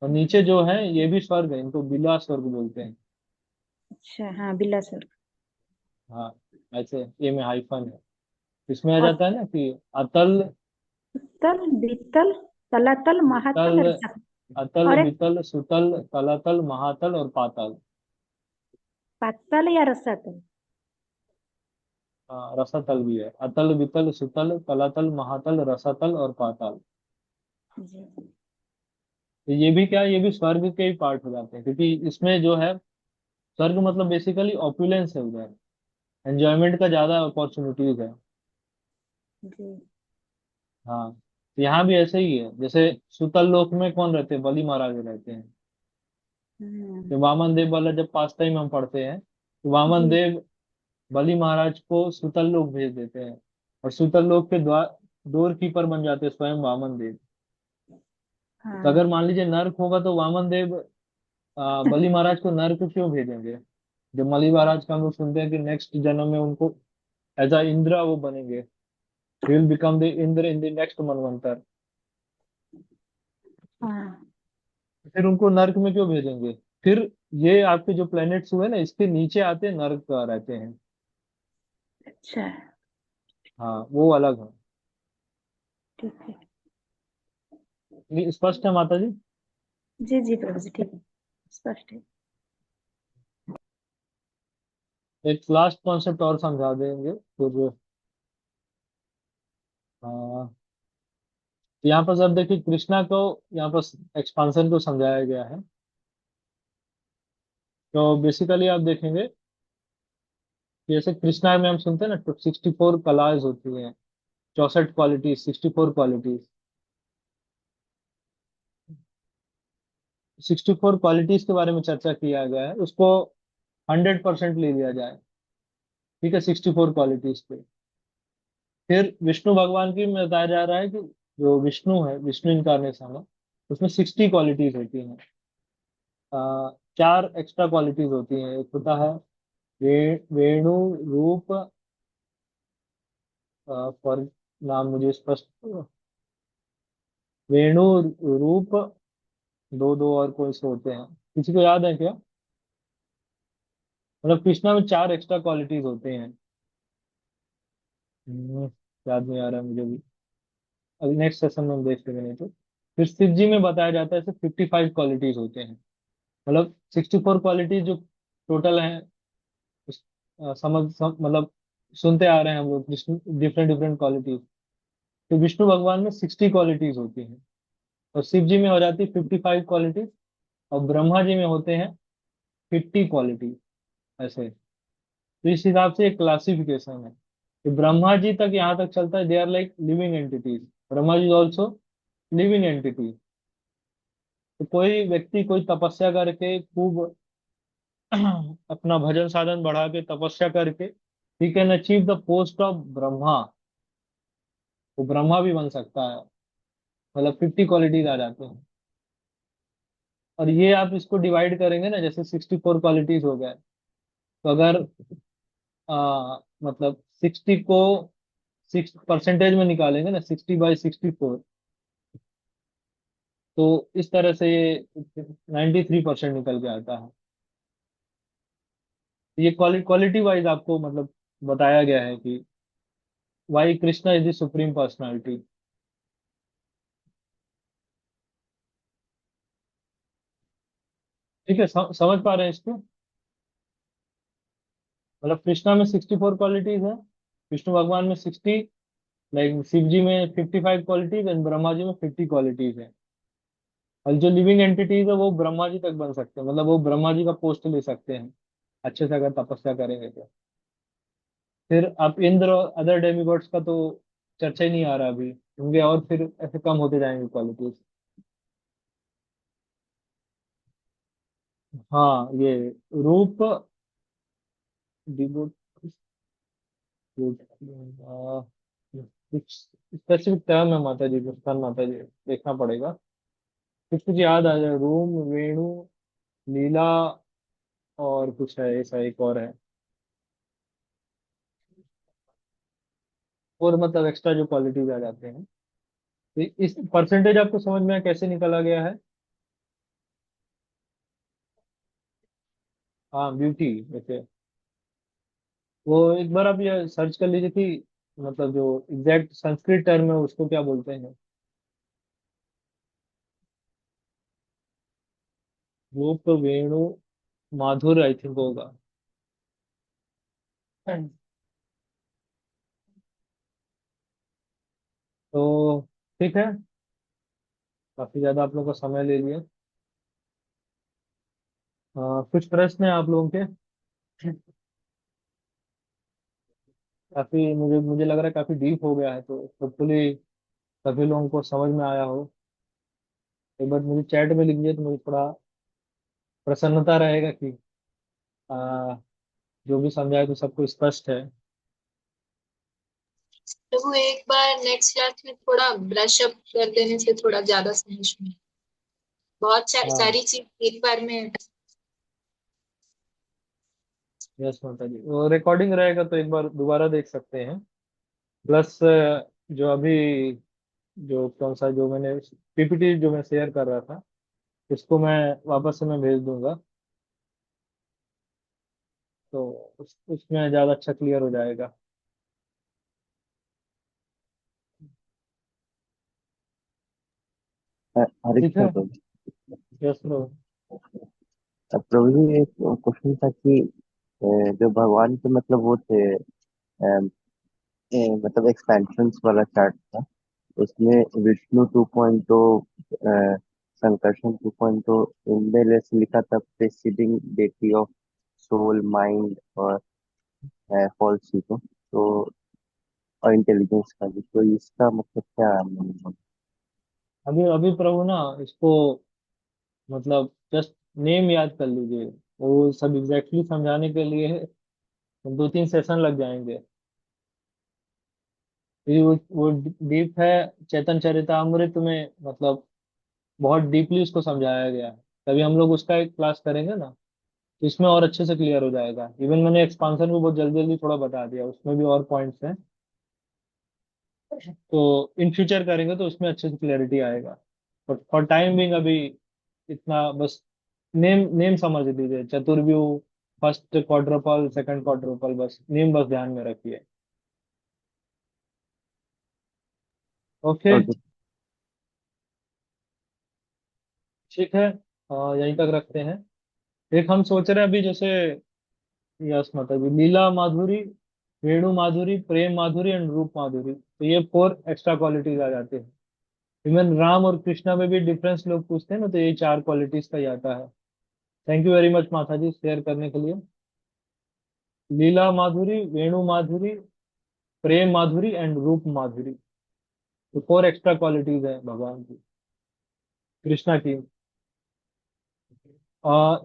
और नीचे जो है ये भी स्वर्ग है, इनको बिला स्वर्ग बोलते हैं। अच्छा, हाँ, बिल्ला स्वर्ग। हाँ, ऐसे ये में हाइफन है। इसमें आ और जाता है ना कि अतल, तल, बीतल, तलातल, महातल, वितल, रसातल। अतल, और एक वितल, सुतल, तलातल, महातल और पाताल। पातल या रसातल? हाँ, रसातल भी है। अतल, वितल, सुतल, तलातल, महातल, रसातल और पाताल। जी। तो ये भी क्या है, ये भी स्वर्ग के ही पार्ट हो जाते हैं, क्योंकि इसमें जो है स्वर्ग मतलब बेसिकली ऑपुलेंस है उधर, एंजॉयमेंट का ज्यादा अपॉर्चुनिटीज है। जी। हाँ, तो यहाँ भी ऐसे ही है। जैसे सुतल लोक में कौन रहते हैं? बलि महाराज रहते हैं। हम्म। जो वामन देव वाला जब पास टाइम हम पढ़ते हैं, तो वामन जी। देव बलि महाराज को सुतल लोक भेज देते हैं, और सुतल लोक के द्वार डोर कीपर बन जाते हैं स्वयं वामन देव। तो हाँ। अगर मान लीजिए नर्क होगा, तो वामन देव बलि महाराज को नर्क क्यों भेजेंगे? जब बलि महाराज का हम लोग सुनते हैं कि नेक्स्ट जन्म में उनको एज अ इंद्र वो बनेंगे, will become the Indra in the next manvantara. हाँ। फिर उनको नर्क में क्यों भेजेंगे? फिर ये आपके जो प्लैनेट्स हुए ना, इसके नीचे आते नर्क रहते हैं। अच्छा, हाँ, वो अलग है। ठीक है। ये स्पष्ट है माता जी? जी जी प्रभु जी, ठीक है, स्पष्ट है। एक लास्ट कॉन्सेप्ट और समझा देंगे फिर। हाँ, यहाँ पर जब देखिए कृष्णा को यहाँ पर एक्सपांशन को समझाया गया है। तो बेसिकली आप देखेंगे कि जैसे कृष्णा में हम सुनते हैं ना, तो 64 कलाएं होती हैं, 64 क्वालिटीज, 64 क्वालिटीज। 64 क्वालिटीज के बारे में चर्चा किया गया है उसको। 100% ले लिया जाए, ठीक है, 64 क्वालिटीज पे। फिर विष्णु भगवान की में बताया जा रहा है कि जो विष्णु है, विष्णु इनकारनेशन है, उसमें 60 क्वालिटीज होती हैं। चार एक्स्ट्रा क्वालिटीज होती हैं। एक होता है वेणु रूप, पर नाम मुझे स्पष्ट, वेणु रूप, दो दो और कोई से होते हैं, किसी को याद है क्या? मतलब कृष्णा में चार एक्स्ट्रा क्वालिटीज होते हैं। हम्म, याद नहीं आ रहा है मुझे भी, अभी नेक्स्ट सेशन में हम देख लेंगे नहीं तो। फिर शिव जी में बताया जाता है 55 क्वालिटीज होते हैं। मतलब 64 क्वालिटीज जो टोटल हैं, मतलब सुनते आ रहे हैं हम लोग डिफरेंट डिफरेंट क्वालिटीज। तो विष्णु भगवान में 60 क्वालिटीज होती हैं, और शिव जी में हो जाती है 55 क्वालिटीज, और ब्रह्मा जी में होते हैं 50 क्वालिटीज। ऐसे तो इस हिसाब से एक क्लासिफिकेशन है कि ब्रह्मा जी तक यहाँ तक चलता है, they are like living entities. Brahma ji also living entity. तो कोई व्यक्ति कोई तपस्या करके खूब अपना भजन साधन बढ़ा के तपस्या करके he can achieve the post of Brahma. वो ब्रह्मा भी बन सकता है। मतलब 50 क्वालिटीज आ जाते हैं। और ये आप इसको डिवाइड करेंगे ना, जैसे 64 क्वालिटीज हो गए, तो अगर मतलब 60 को 6% में निकालेंगे ना, 60/64, तो इस तरह से ये 93% निकल के आता है। ये क्वालिटी वाइज आपको मतलब बताया गया है कि why Krishna is the supreme personality. ठीक है, समझ पा रहे हैं इसको? मतलब कृष्णा में 64 क्वालिटीज है, विष्णु भगवान में 60, लाइक शिव जी में 55 क्वालिटीज एंड ब्रह्मा जी में 50 क्वालिटीज है। और जो लिविंग एंटिटीज है वो ब्रह्मा जी तक बन सकते हैं, मतलब वो ब्रह्मा जी का पोस्ट ले सकते हैं अच्छे से अगर तपस्या करेंगे तो। फिर आप इंद्र और अदर डेमिगॉड्स का तो चर्चा ही नहीं आ रहा अभी, होंगे और फिर ऐसे कम होते जाएंगे क्वालिटीज। हाँ, ये रूप, डिवोट, कुछ स्पेसिफिक टर्म है माता जी, कुछ माता जी देखना पड़ेगा। कुछ कुछ याद आ जाए, रूम, वेणु, लीला, और कुछ है ऐसा, एक और है। और मतलब एक्स्ट्रा जो क्वालिटीज आ जाते हैं। तो इस परसेंटेज आपको समझ में कैसे निकाला गया है? हाँ, ब्यूटी। ओके, वो एक बार आप ये सर्च कर लीजिए कि मतलब जो एग्जैक्ट संस्कृत टर्म है उसको क्या बोलते हैं। रूप, वेणु, माधुर आई थिंक होगा। तो ठीक है, काफी ज्यादा आप लोगों का समय ले लिए। कुछ प्रश्न है आप लोगों के? काफी मुझे मुझे लग रहा है काफी डीप हो गया है, तो होपफुली सभी लोगों को समझ में आया हो। एक बार मुझे चैट में लिख दिए तो मुझे थोड़ा प्रसन्नता रहेगा कि आ, जो भी समझाए तो सबको स्पष्ट है। प्रभु एक बार नेक्स्ट क्लास में थोड़ा ब्रश अप कर देने से थोड़ा ज्यादा समझ में, बहुत हाँ, सारी चीज एक बार में। यस माता जी, वो रिकॉर्डिंग रहेगा तो एक बार दोबारा देख सकते हैं। प्लस जो अभी जो कौन सा जो मैंने पीपीटी जो मैं शेयर कर रहा था, उसको मैं वापस से मैं भेज दूंगा, तो उसमें ज़्यादा अच्छा क्लियर हो जाएगा। हरे ठीक कृष्ण है। प्रभु। Yes bro. अब प्रभु जी एक क्वेश्चन था कि जो भगवान के मतलब वो थे, मतलब एक्सपेंशंस वाला चार्ट था, उसमें विष्णु 2.0, संकर्षण 2.0, इनमें लिखा था presiding deity of soul, mind और फॉल्स ईगो, तो और इंटेलिजेंस का भी, तो इसका मतलब क्या है? अभी अभी प्रभु ना इसको मतलब जस्ट नेम याद कर लीजिए, वो सब एग्जैक्टली समझाने के लिए 2-3 सेशन लग जाएंगे। फिर वो डीप है। चैतन चरितामृत में मतलब बहुत डीपली उसको समझाया गया है। तभी हम लोग उसका एक क्लास करेंगे ना, तो इसमें और अच्छे से क्लियर हो जाएगा। इवन मैंने एक्सपांशन को बहुत जल्दी जल्दी थोड़ा बता दिया, उसमें भी और पॉइंट्स हैं। तो इन फ्यूचर करेंगे तो उसमें अच्छे से क्लैरिटी आएगा। बट फॉर टाइम बिंग अभी इतना बस नेम नेम समझ लीजिए, चतुर्व्यूह, फर्स्ट क्वाड्रुपल, सेकंड क्वाड्रुपल, बस नेम बस ध्यान में रखिए। ओके। ओके। ठीक है, यहीं तक रखते हैं। एक हम सोच रहे हैं अभी जैसे, यस माता जी, लीला माधुरी, वेणु माधुरी, प्रेम माधुरी एंड रूप माधुरी, तो ये 4 एक्स्ट्रा क्वालिटीज आ जाते हैं। इवन राम और कृष्णा में भी डिफरेंस लोग पूछते हैं ना, तो ये 4 क्वालिटीज का ही आता है। थैंक यू वेरी मच माता जी शेयर करने के लिए। लीला माधुरी, वेणु माधुरी, प्रेम माधुरी एंड रूप माधुरी, तो 4 एक्स्ट्रा क्वालिटीज है भगवान की, कृष्णा की।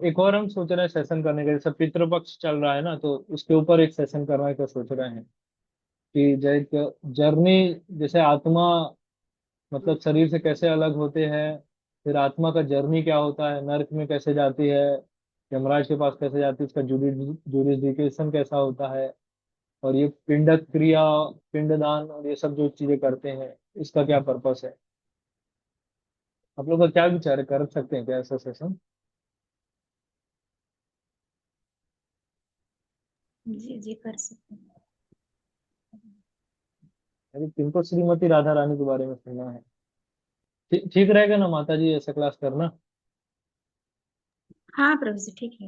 एक और हम सोच रहे हैं सेशन करने का, जैसे पितृपक्ष चल रहा है ना, तो उसके ऊपर एक सेशन करने का सोच रहे हैं कि जैसे जर्नी, जैसे आत्मा मतलब शरीर से कैसे अलग होते हैं, फिर आत्मा का जर्नी क्या होता है, नर्क में कैसे जाती है, यमराज के पास कैसे जाती है, उसका जुरिडिकेशन कैसा होता है, और ये पिंडक क्रिया, पिंडदान और ये सब जो चीजें करते हैं, इसका क्या पर्पस है। आप लोग का क्या विचार है, कर सकते हैं क्या ऐसा सेशन? जी जी कर सकते हैं। अरे तुमको श्रीमती राधा रानी के बारे में सुनना है। ठीक रहेगा ना माता जी ऐसा क्लास करना? हाँ प्रभु जी ठीक है।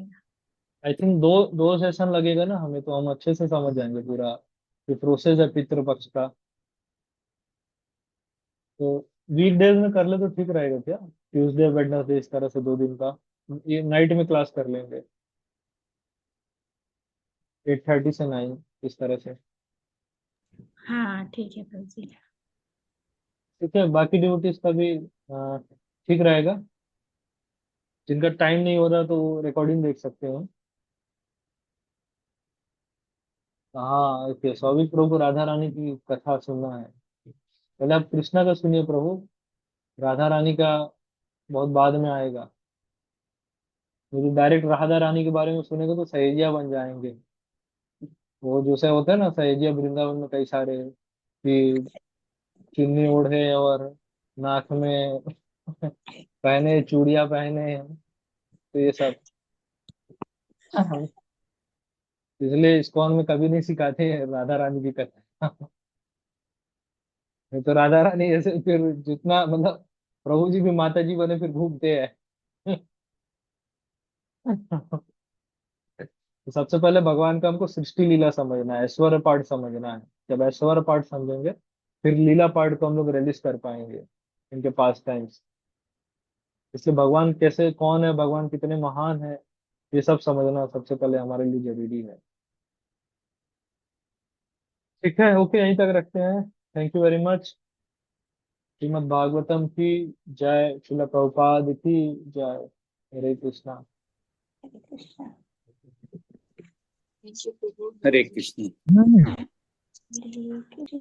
आई थिंक दो दो सेशन लगेगा ना हमें, तो हम अच्छे से समझ जाएंगे पूरा जो प्रोसेस है पितृपक्ष का। तो वीकडेज में कर ले तो ठीक रहेगा क्या? ट्यूसडे वेडनेसडे इस तरह से 2 दिन का, ये नाइट में क्लास कर लेंगे, 8:30 से 9, इस तरह से। हाँ ठीक है प्रभु जी। ठीक है, बाकी ड्यूटीज का भी ठीक रहेगा। जिनका टाइम नहीं हो रहा तो वो रिकॉर्डिंग देख सकते हैं। हाँ ओके, सौभिक प्रभु को राधा रानी की कथा सुनना है। पहले आप कृष्णा का सुनिए प्रभु, राधा रानी का बहुत बाद में आएगा। यदि डायरेक्ट राधा रानी के बारे में सुनेगा तो सहेजिया बन जाएंगे। वो जैसे होता है ना सहेजिया वृंदावन में कई सारे, कि चुन्नी ओढ़े और नाक में पहने, चूड़ियां पहने, तो ये सब इसलिए इस्कॉन में कभी नहीं सिखाते राधा रानी की कथा। नहीं तो राधा रानी ऐसे फिर जितना मतलब प्रभु जी भी माता जी बने फिर घूमते हैं। तो सबसे पहले भगवान का हमको सृष्टि लीला समझना है, ऐश्वर्य पाठ समझना है। जब ऐश्वर्य पाठ समझेंगे फिर लीला पाठ को हम लोग रिलीज कर पाएंगे, इनके पास टाइम्स। इसलिए भगवान कैसे, कौन है भगवान, कितने महान है, ये सब समझना सबसे पहले हमारे लिए जरूरी है। ठीक है, ओके, यहीं तक रखते हैं। Thank you very much. Shrimad Bhagavatam की जय, श्रील प्रभुपाद की जय। हरे कृष्णा। हरे कृष्णा। थैंक यू प्रभु। हरे कृष्ण। हरे कृष्ण।